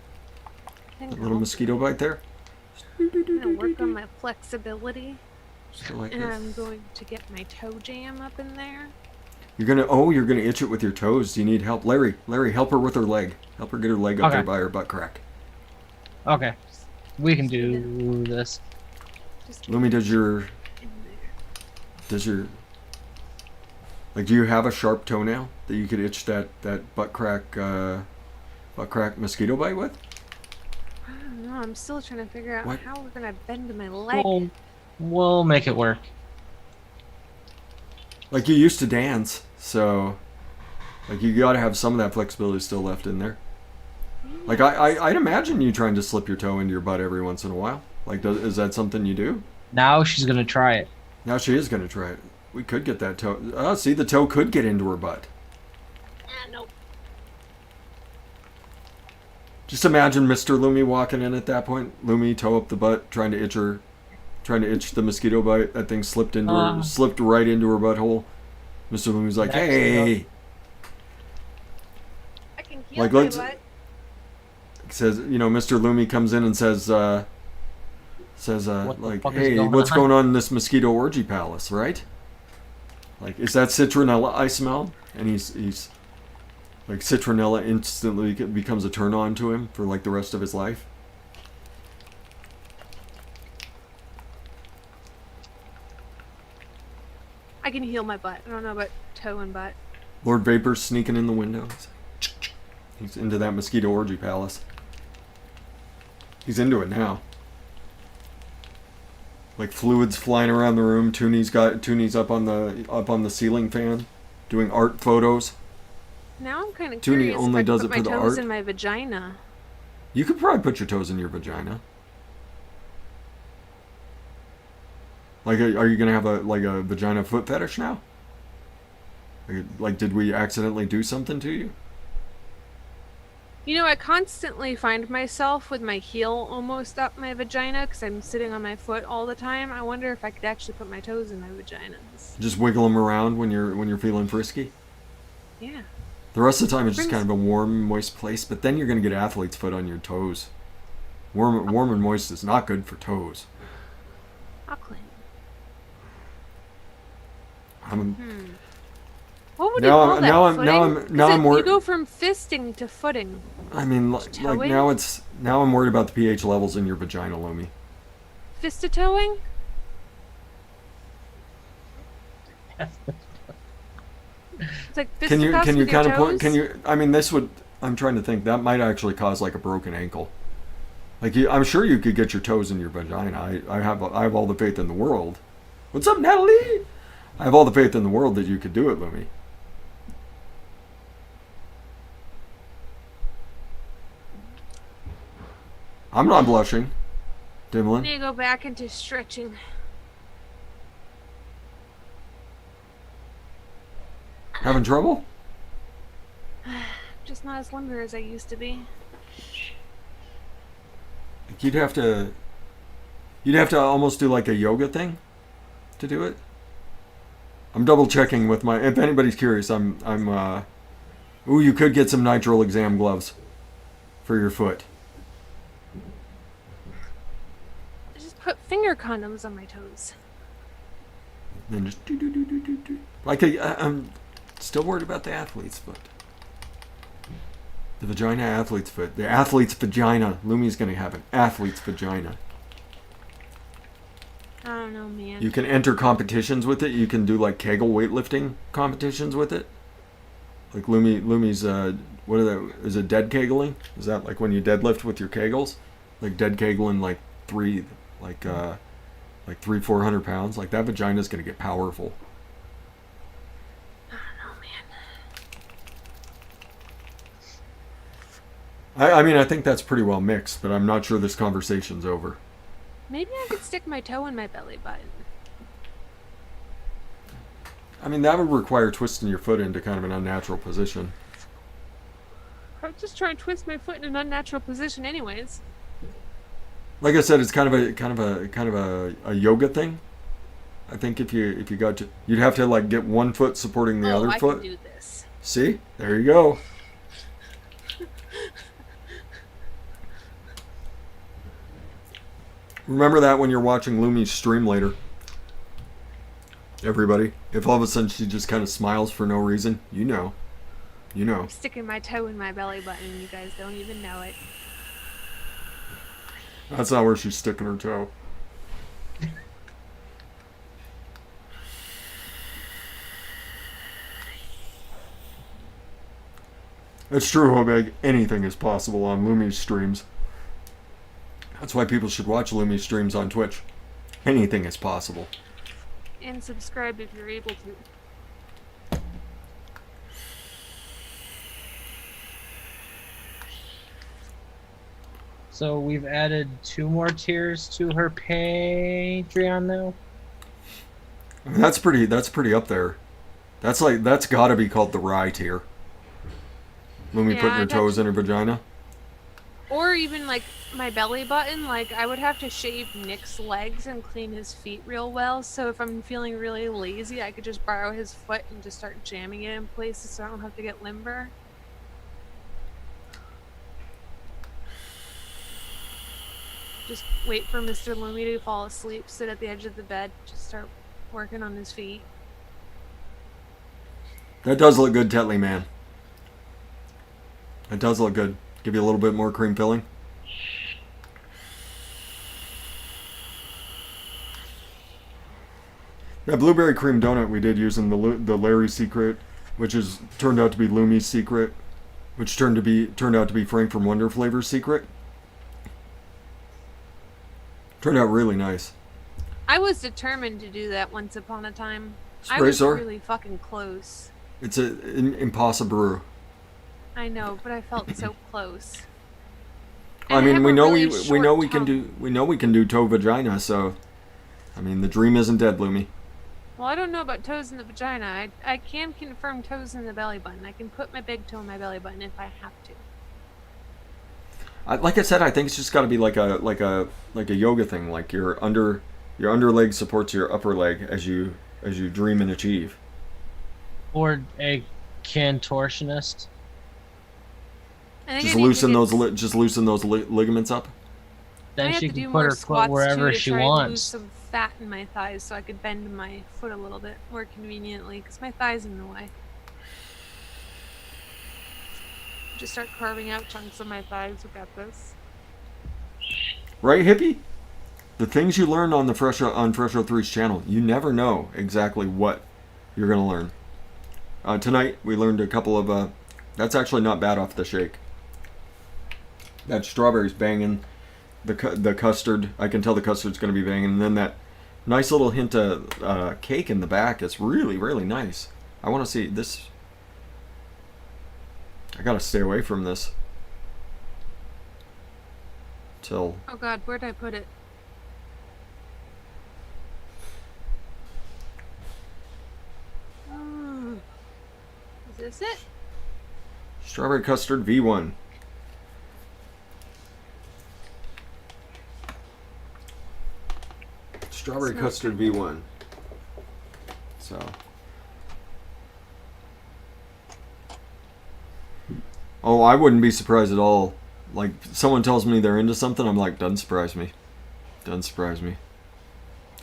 That little mosquito bite there? I'm going to work on my flexibility. Like and this. I'm going to get my toe jam up in there. You're gonna itch it with your toes. Do you need help? Larry, help her with her leg. Help her get her leg up there by her butt crack. Okay. We can do this. Lumi, does your do you have a sharp toenail that you could itch that butt crack mosquito bite with? I don't know. I'm still trying to figure out What? how we're gonna bend my leg. We'll make it work. Like you used to dance, so like you gotta have some of that flexibility still left in there. Like I'd imagine you trying to slip your toe into your butt every once in a while. Like, is that something you do? Now she's gonna try it. Now she is gonna try it. We could get that toe. Oh, see, the toe could get into her butt. Nope. Just imagine Mr. Lumi walking in at that point. Lumi, toe up the butt, trying to itch the mosquito bite. That thing slipped right into her butthole. Mr. Lumi's like, hey. I can heal Like, my let's- butt. Says, Mr. Lumi comes in and says, What the like, fuck is hey, going what's on? going on in this mosquito orgy palace, right? Like, is that citronella I smell? And he's like, citronella instantly becomes a turn on to him for like the rest of his life. I can heal my butt. I don't know about toe and butt. Lord Vapor's sneaking in the window. He's into that mosquito orgy palace. He's into it now. Like fluids flying around the room. Tooney's up on the ceiling fan, doing art photos. Now I'm kind of Tooney curious only if I does put it for my the toes art. in my vagina. You could probably put your toes in your vagina. Like, are you gonna have a vagina foot fetish now? Like, did we accidentally do something to you? You know, I constantly find myself with my heel almost up my vagina because I'm sitting on my foot all the time. I wonder if I could actually put my toes in my vaginas. Just wiggle them around when you're feeling frisky. Yeah. The rest of the time it's just kind of a warm, moist place, but then you're gonna get athlete's foot on your toes. Warm and moist is not good for toes. I'll clean. What would you call that? Now I'm worried. You go from fisting to footing. I mean, like now I'm worried about the pH levels in your vagina, Lumi. Fistatoing? It's like Can you kind of put? I mean, this would. I'm trying to think. That might actually cause like a broken ankle. Like I'm sure you could get your toes in your vagina. I have all the faith in the world. What's up, Natalie? I have all the faith in the world that you could do it, Lumi. I'm not blushing, Dimlin. I need to go back into stretching. Having trouble? Just not as limber as I used to be. Like you'd have to almost do like a yoga thing to do it. I'm double checking with my. If anybody's curious, ooh, you could get some nitrile exam gloves for your foot. I just put finger condoms on my toes. Then just do. Like I'm still worried about the athlete's foot. The vagina athlete's foot. The athlete's vagina. Lumi's gonna have an athlete's vagina. I don't know, man. You can enter competitions with it. You can do like Kegel weightlifting competitions with it. Like Lumi's what are that? Is it dead kegling? Is that like when you deadlift with your kegels? Like dead kegling like 300-400 pounds. Like that vagina's gonna get powerful. I don't know, man. I mean I think that's pretty well mixed, but I'm not sure this conversation's over. Maybe I could stick my toe in my belly button. I mean, that would require twisting your foot into kind of an unnatural position. I'm just trying to twist my foot in an unnatural position, anyways. Like I said, it's kind of a yoga thing. I think if you got to, you'd have to like get one foot supporting the other foot. I can do this. See, there you go. Remember that when you're watching Lumi's stream later. Everybody, if all of a sudden she just kind of smiles for no reason, you know. I'm sticking my toe in my belly button and you guys don't even know it. That's not where she's sticking her toe. It's true, Hobeg. Anything is possible on Lumi's streams. That's why people should watch Lumi's streams on Twitch. Anything is possible. And subscribe if you're able to. So we've added 2 more tiers to her Patreon now. I mean, that's pretty up there. That's gotta be called the Rye tier. Lumi putting her toes in her vagina. Or even like my belly button, like I would have to shave Nick's legs and clean his feet real well. So if I'm feeling really lazy, I could just borrow his foot and just start jamming it in places so I don't have to get limber. Just wait for Mr. Lumi to fall asleep, sit at the edge of the bed, just start working on his feet. That does look good, Tetley man. It does look good. Give you a little bit more cream filling. That blueberry cream donut we did using the Larry secret, which is turned out to be Lumi's secret, which turned out to be Frank from Wonder Flavor's secret. Turned out really nice. I was determined to do that once upon a time. I Spray was sore? really fucking close. It's an impossible. I know, but I felt so close. I And mean, have we a know really we know short we can tongue. we can do toe vagina. So, I mean, the dream isn't dead, Lumi. Well, I don't know about toes in the vagina. I can confirm toes in the belly button. I can put my big toe in my belly button if I have to. Like I said, I think it's just got to be like a yoga thing. Like your under leg supports your upper leg as you dream and achieve. Or a contortionist. I think Just I need to loosen get those ligaments up. I Then have she to do can put more her foot squats wherever too to she try and lose wants. some fat in my thighs so I could bend my foot a little bit more conveniently because my thigh's in the way. Just start carving out chunks of my thighs. We got this. Right, hippie? The things you learn on Fresh 03's channel, you never know exactly what you're gonna learn. Tonight we learned a couple of. That's actually not bad off the shake. That strawberry's banging. The custard, I can tell the custard's gonna be banging, and then that nice little hint of cake in the back is really, really nice. I want to see this. I gotta stay away from this. Till. Oh god, where'd I put it? Is this it? Strawberry custard V1. Strawberry Smells custard good. V1. So. Oh, I wouldn't be surprised at all. Like, someone tells me they're into something, I'm like, doesn't surprise me. Doesn't surprise me.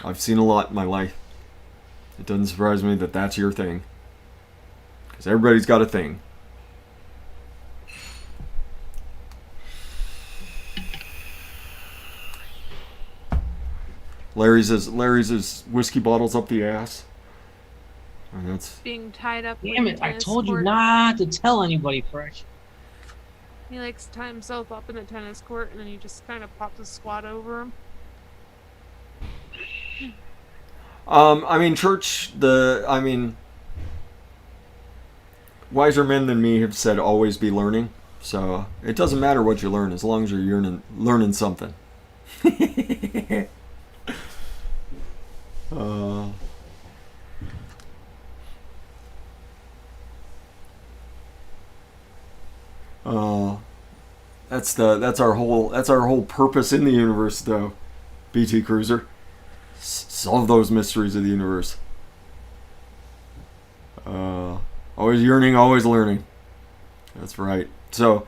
I've seen a lot in my life. It doesn't surprise me that that's your thing. Because everybody's got a thing. Larry's is whiskey bottles up the ass. And that's Being tied up. Damn with it, I tennis told you cord. not to tell anybody, Fresh. He likes to tie himself up in the tennis court and then he just kind of pops a squat over him. I mean, wiser men than me have said always be learning. So it doesn't matter what you learn as long as you're learning something. That's our whole purpose in the universe, though. BT Cruiser, solve those mysteries of the universe. Always yearning, always learning. That's right. So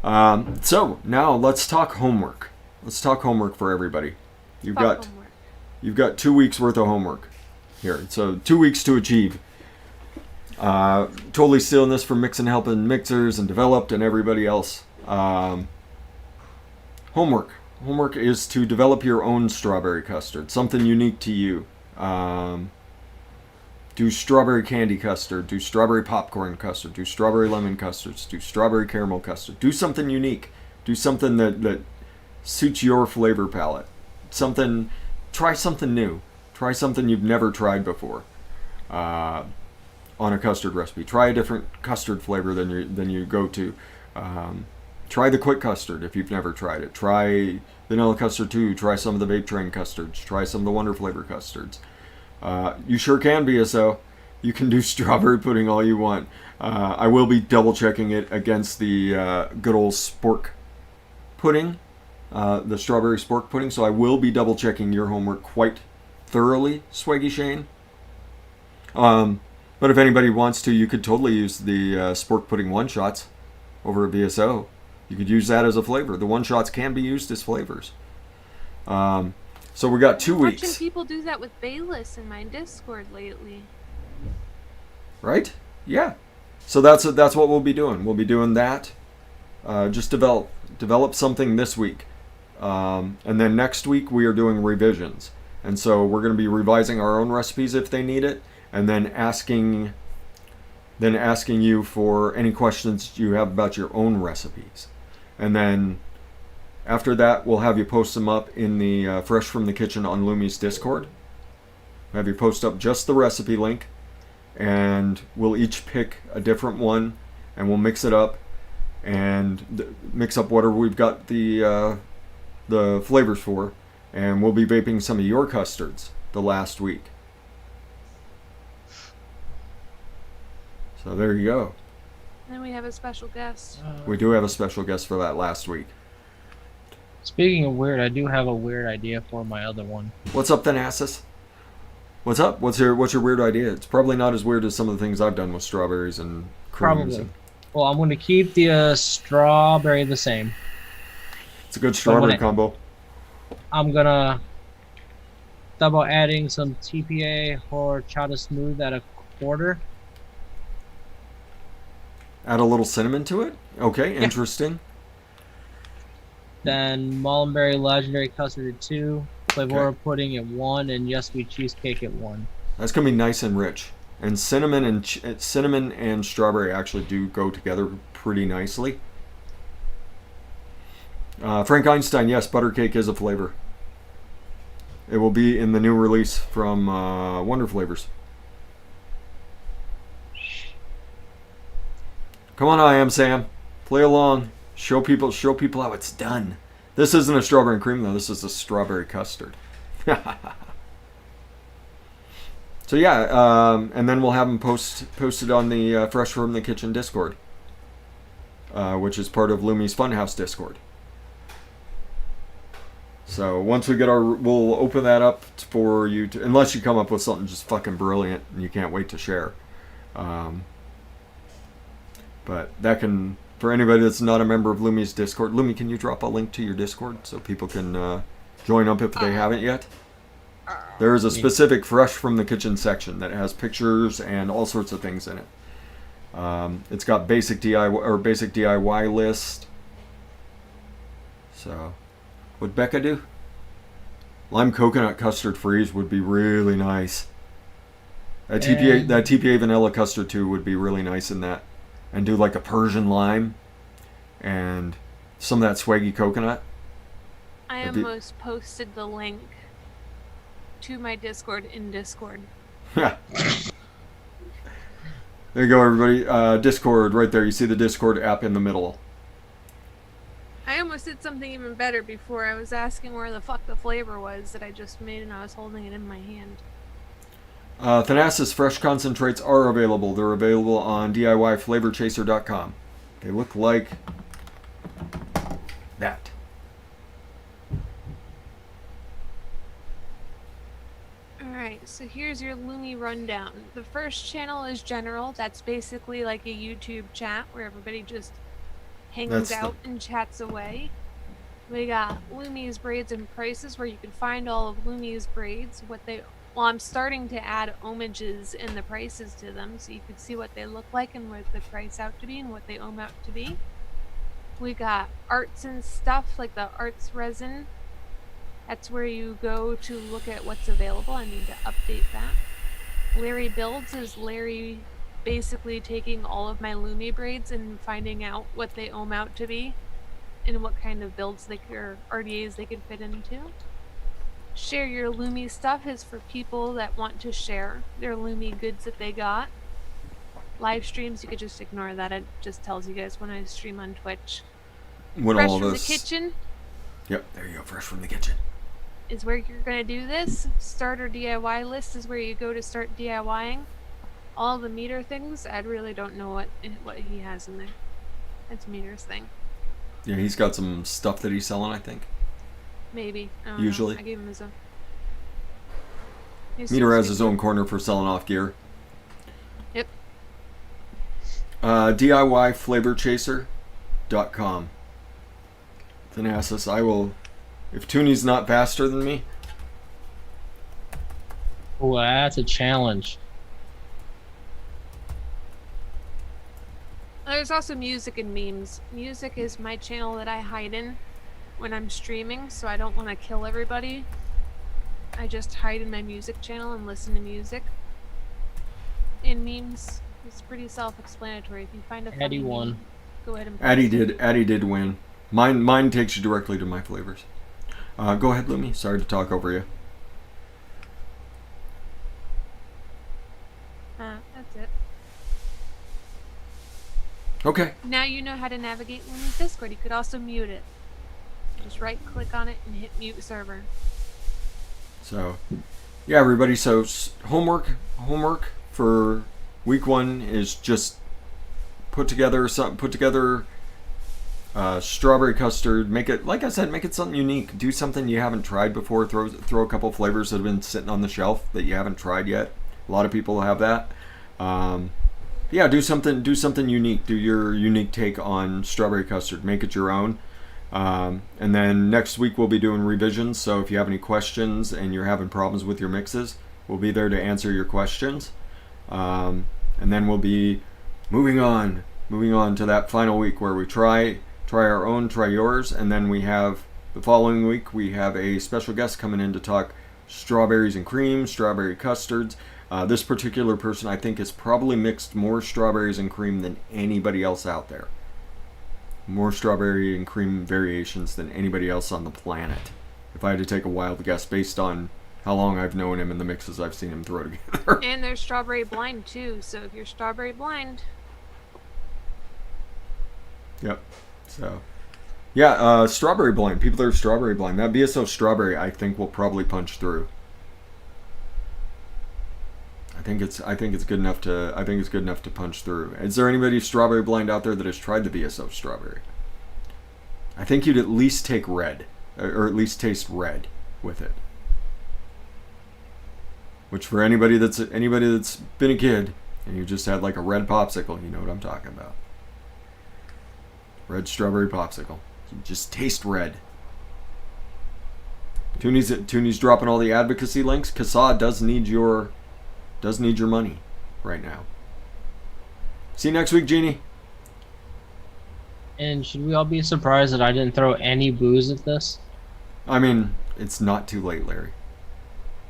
now let's talk homework. Let's talk homework for everybody. You've got 2 weeks worth of homework here. So 2 weeks to achieve. Totally stealing this from Mix and Helping Mixers and Developed and everybody else. Homework. Homework is to develop your own strawberry custard, something unique to you. Do strawberry candy custard, do strawberry popcorn custard, do strawberry lemon custards, do strawberry caramel custard. Do something unique. Do something that suits your flavor palette. Try something new. Try something you've never tried before. On a custard recipe. Try a different custard flavor than you go to. Try the quick custard if you've never tried it. Try vanilla custard too. Try some of the Vape Train custards. Try some of the Wonder Flavor custards. You sure can, BSO. You can do strawberry pudding all you want. I will be double checking it against the good old spork pudding, the strawberry spork pudding. So I will be double checking your homework quite thoroughly, Swaggy Shane. But if anybody wants to, you could totally use the spork pudding one-shots over at VSO. You could use that as a flavor. The one-shots can be used as flavors. So we got 2 weeks. Watching people do that with Bayless in my Discord lately. Right? Yeah. So that's what we'll be doing. We'll be doing that. Just develop something this week. And then next week we are doing revisions. And so we're going to be revising our own recipes if they need it, and then asking you for any questions you have about your own recipes. And then after that, we'll have you post them up in the Fresh from the Kitchen on Lumi's Discord. Have you post up just the recipe link, and we'll each pick a different one, and we'll mix it up, and mix up whatever we've got the flavors for, and we'll be vaping some of your custards the last week. So there you go. And we have a special guest. We do have a special guest for that last week. Speaking of weird, I do have a weird idea for my other one. What's up, Thanasis? What's up? What's your weird idea? It's probably not as weird as some of the things I've done with strawberries and creams. Probably. Well, I'm going to keep the strawberry the same. It's a good strawberry combo. I'm going to double adding some TPA horchata smooth at 1/4. Add a little cinnamon to it? Okay, interesting. Then Mullenberry Legendary Custard at 2. Flavor pudding at 1, and Yes Sweet Cheesecake at 1. That's gonna be nice and rich. And cinnamon and strawberry actually do go together pretty nicely. Frank Einstein, yes, buttercake is a flavor. It will be in the new release from Wonder Flavors. Come on, I Am Sam. Play along. Show people how it's done. This isn't a strawberry and cream, though. This is a strawberry custard. So yeah, and then we'll have them posted on the Fresh from the Kitchen Discord, which is part of Lumi's Funhouse Discord. So once we get we'll open that up for you to, unless you come up with something just fucking brilliant and you can't wait to share. But that can, for anybody that's not a member of Lumi's Discord, Lumi, can you drop a link to your Discord so people can join up if they haven't yet? There is a specific Fresh from the Kitchen section that has pictures and all sorts of things in it. It's got basic DIY list. So, what'd Becca do? Lime coconut custard freeze would be really nice. That TPA vanilla custard too would be really nice in that. And do like a Persian lime and some of that swaggy coconut. I almost posted the link to my Discord in Discord. There you go, everybody. Discord right there. You see the Discord app in the middle. I almost did something even better before. I was asking where the fuck the flavor was that I just made, and I was holding it in my hand. Thanasis fresh concentrates are available. They're available on DIYFlavorChaser.com. They look like that. Alright, so here's your Lumi rundown. The first channel is general. That's basically like a YouTube chat where everybody just hangs out and chats away. We got Lumi's Braids and Prices, where you can find all of Lumi's braids, well, I'm starting to add homages and the prices to them so you can see what they look like and what they price out to be and what they ohm out to be. We got arts and stuff like the arts resin. That's where you go to look at what's available. I need to update that. Larry Builds is Larry basically taking all of my Lumi braids and finding out what they ohm out to be and what kind of builds or RDAs they can fit into. Share Your Lumi stuff is for people that want to share their Lumi goods that they got. Live streams, you could just ignore that. It just tells you guys when I stream on Twitch. Fresh from the Kitchen. Yep, there you go. Fresh from the Kitchen is where you're going to do this. Starter DIY list is where you go to start DIYing. All the meter things, I really don't know what he has in there. That's Meter's thing. Yeah, he's got some stuff that he's selling, I think. Maybe. I don't Usually. know. I gave him his own. Meter has his own corner for selling off gear. Yep. DIYFlavorChaser.com. Thanasis, I will... If Tooney's not faster than me... Oh, that's a challenge. There's also music and memes. Music is my channel that I hide in when I'm streaming, so I don't want to kill everybody. I just hide in my music channel and listen to music. In memes, it's pretty self-explanatory. If you find a funny Eddie won. meme, go ahead and post Addie it. did. Addie did win. Mine takes you directly to my flavors. Go ahead, Lumi. Sorry to talk over you. That's it. Okay. Now you know how to navigate Lumi's Discord. You could also mute it. Just right-click on it and hit mute server. So, yeah, everybody. So homework for week 1 is just put together strawberry custard. Make it, like I said, make it something unique. Do something you haven't tried before. Throw a couple flavors that have been sitting on the shelf that you haven't tried yet. A lot of people have that. Yeah, do something unique. Do your unique take on strawberry custard. Make it your own. And then next week we'll be doing revisions. So if you have any questions and you're having problems with your mixes, we'll be there to answer your questions. And then we'll be moving on to that final week where we try our own, try yours, and then we have the following week we have a special guest coming in to talk strawberries and cream, strawberry custards. This particular person I think has probably mixed more strawberries and cream than anybody else out there. More strawberry and cream variations than anybody else on the planet. If I had to take a wild guess based on how long I've known him and the mixes I've seen him throw together. And they're strawberry blind too, so if you're strawberry blind. Yep. So, yeah, strawberry blind. People that are strawberry blind. That BSO strawberry, I think, will probably punch through. I think it's good enough to punch through. Is there anybody strawberry blind out there that has tried the BSO strawberry? I think you'd at least take red, or at least taste red with it. Which for anybody that's been a kid and you just had like a red popsicle, you know what I'm talking about. Red strawberry popsicle. You just taste red. Tooney's dropping all the advocacy links. CASA does need your money right now. See you next week, Jeannie. And should we all be surprised that I didn't throw any booze at this? I mean, it's not too late, Larry.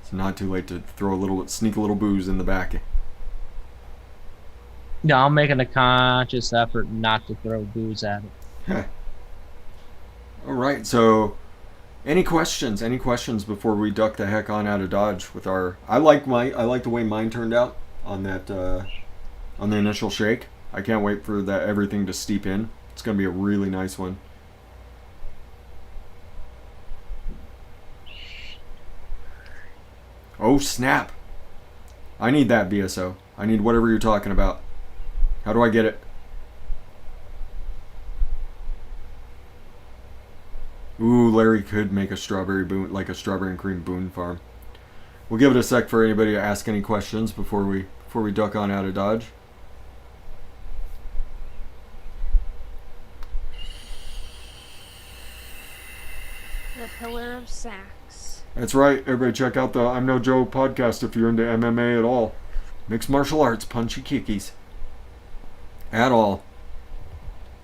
It's not too late to sneak a little booze in the back. No, I'm making a conscious effort not to throw booze at it. All right, so any questions before we duck the heck on out of Dodge with our... I like the way mine turned out on that on the initial shake. I can't wait for everything to steep in. It's going to be a really nice one. Oh, snap. I need that, BSO. I need whatever you're talking about. How do I get it? Ooh, Larry could make a strawberry boon, like a strawberry and cream boon farm. We'll give it a sec for anybody to ask any questions before we duck on out of Dodge. The Pillar of Sax. That's right. Everybody check out the I'm No Joe podcast if you're into MMA at all. Mixed martial arts, punchy kickies. At all.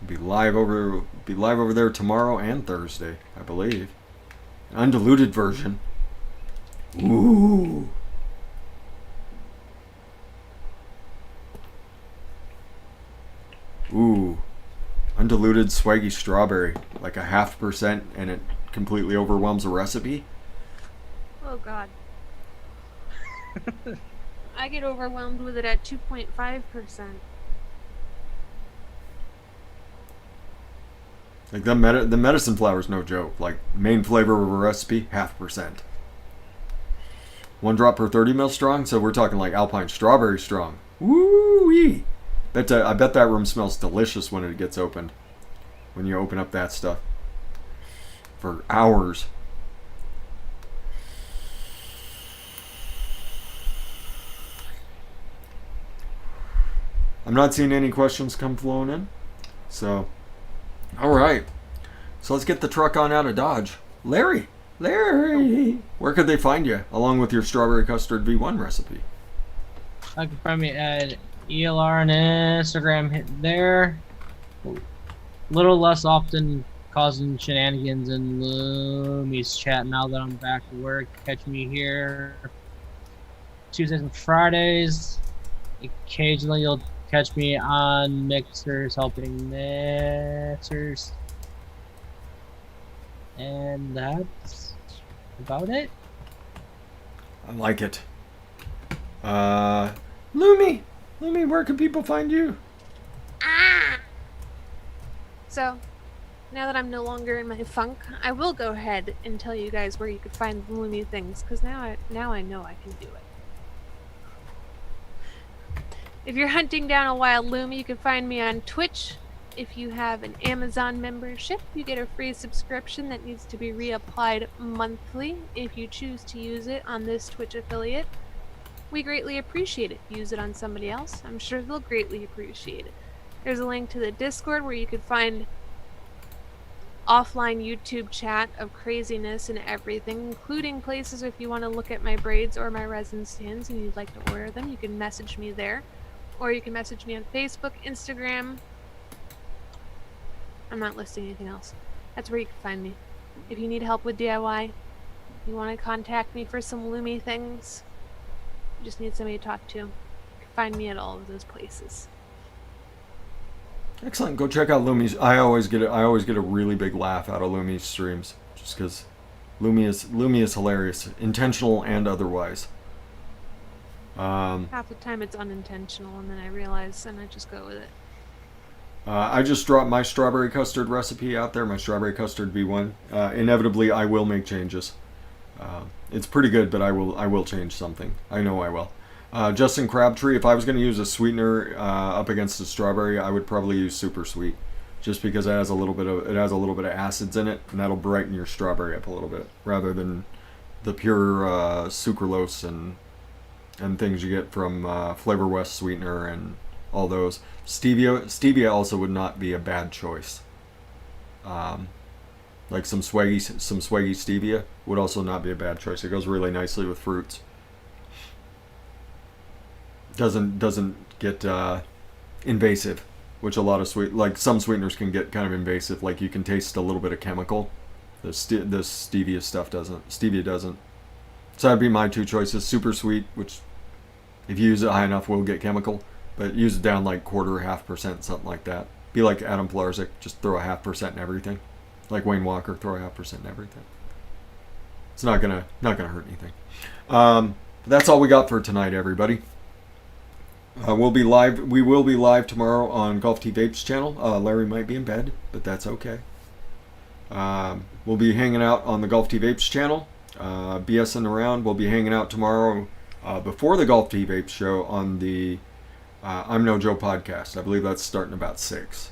Be live over there tomorrow and Thursday, I believe. An undiluted version. Ooh. Ooh. Undiluted swaggy strawberry. Like a 0.5%, and it completely overwhelms a recipe. Oh God. I get overwhelmed with it at 2.5%. Like the medicine flower's no joke. Like main flavor of a recipe, 0.5%. 1 drop per 30 ml strong, so we're talking like Alpine strawberry strong. Woo-wee! I bet that room smells delicious when it gets opened. When you open up that stuff. For hours. I'm not seeing any questions come flowing in. So, alright. So let's get the truck on out of Dodge. Larry! Where could they find you, along with your strawberry custard V1 recipe? I can find me at ELR on Instagram, hit there. A little less often causing shenanigans in Lumi's chat now that I'm back to work. Catch me here Tuesdays and Fridays. Occasionally you'll catch me on Mixers, helping Mixers. And that's about it. I like it. Lumi, where can people find you? So, now that I'm no longer in my funk, I will go ahead and tell you guys where you could find Lumi things, because now I know I can do it. If you're hunting down a wild Lumi, you can find me on Twitch. If you have an Amazon membership, you get a free subscription that needs to be reapplied monthly if you choose to use it on this Twitch affiliate. We greatly appreciate it. Use it on somebody else. I'm sure they'll greatly appreciate it. There's a link to the Discord where you can find offline YouTube chat of craziness and everything, including places if you want to look at my braids or my resin stands and you'd like to order them. You can message me there. Or you can message me on Facebook, Instagram. I'm not listing anything else. That's where you can find me. If you need help with DIY, you want to contact me for some Lumi things, you just need somebody to talk to, you can find me at all of those places. Excellent. Go check out Lumi's. I always get a really big laugh out of Lumi's streams, just because Lumi is hilarious, intentional and otherwise. Half the time it's unintentional, and then I realize, and I just go with it. I just dropped my strawberry custard recipe out there, my strawberry custard V1. Inevitably, I will make changes. It's pretty good, but I will change something. I know I will. Justin Crabtree, if I was going to use a sweetener up against the strawberry, I would probably use super sweet, just because it has a little bit of acids in it, and that'll brighten your strawberry up a little bit, rather than the pure sucralose and things you get from Flavor West sweetener and all those. Stevia also would not be a bad choice. Like some swaggy stevia would also not be a bad choice. It goes really nicely with fruits. Doesn't get invasive, which a lot of some sweeteners can get kind of invasive. Like you can taste a little bit of chemical. The stevia stuff doesn't. Stevia doesn't. So that'd be my two choices. Super sweet, which if you use it high enough will get chemical, but use it down like 0.25%, something like that. Be like Adam Pilarczyk, just throw a 0.5% in everything. Like Wayne Walker, throw a 0.5% in everything. It's not gonna hurt anything. That's all we got for tonight, everybody. We will be live tomorrow on Golf T Vapes channel. Larry might be in bed, but that's okay. We'll be hanging out on the Golf T Vapes channel, BSing around. We'll be hanging out tomorrow before the Golf T Vapes show on the I'm No Joe podcast. I believe that's starting about 6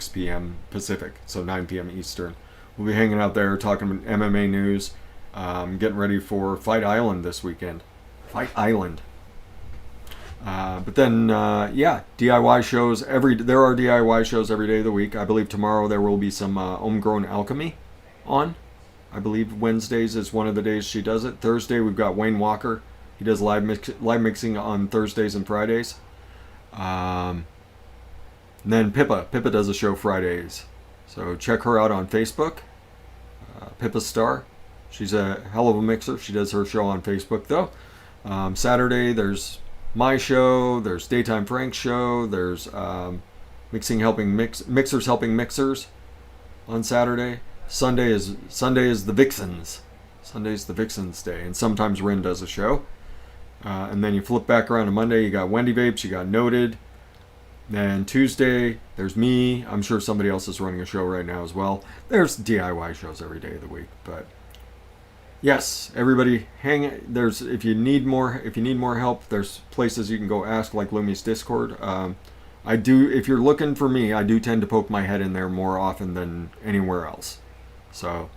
p.m. Pacific, so 9 p.m. Eastern. We'll be hanging out there talking MMA news, getting ready for Fight Island this weekend. Fight Island. But then, DIY shows there are DIY shows every day of the week. I believe tomorrow there will be some Homegrown Alchemy on. I believe Wednesdays is one of the days she does it. Thursday we've got Wayne Walker. He does live mixing on Thursdays and Fridays. And then Pippa does a show Fridays. So check her out on Facebook. Pippa Star. She's a hell of a mixer. She does her show on Facebook though. Saturday there's my show, there's Daytime Frank's show, there's Mixers Helping Mixers on Saturday. Sunday is the Vixens. Sunday's the Vixens Day, and sometimes Rin does a show. And then you flip back around to Monday, you got Wendy Vapes, you got Noted. Then Tuesday, there's me. I'm sure somebody else is running a show right now as well. There's DIY shows every day of the week, but yes, everybody if you need more help, there's places you can go ask, like Lumi's Discord. If you're looking for me, I do tend to poke my head in there more often than anywhere else. So,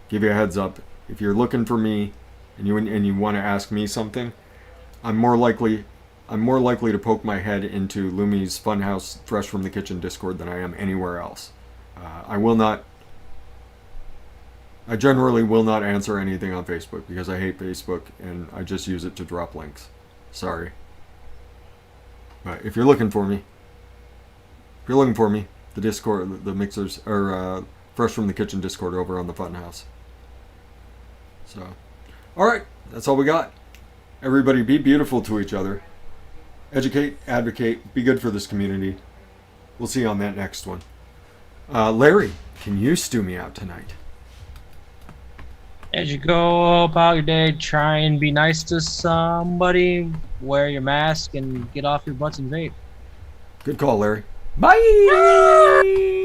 give you a heads up. If you're looking for me and you want to ask me something, I'm more likely to poke my head into Lumi's Funhouse Fresh from the Kitchen Discord than I am anywhere else. I generally will not answer anything on Facebook because I hate Facebook and I just use it to drop links. Sorry. But if you're looking for me, the Discord, the Mixers, or Fresh from the Kitchen Discord over on the Funhouse. So, all right, that's all we got. Everybody be beautiful to each other. Educate, advocate, be good for this community. We'll see you on that next one. Larry, can you stew me out tonight? As you go about your day, try and be nice to somebody, wear your mask, and get off your butts and vape. Good call, Larry. Bye!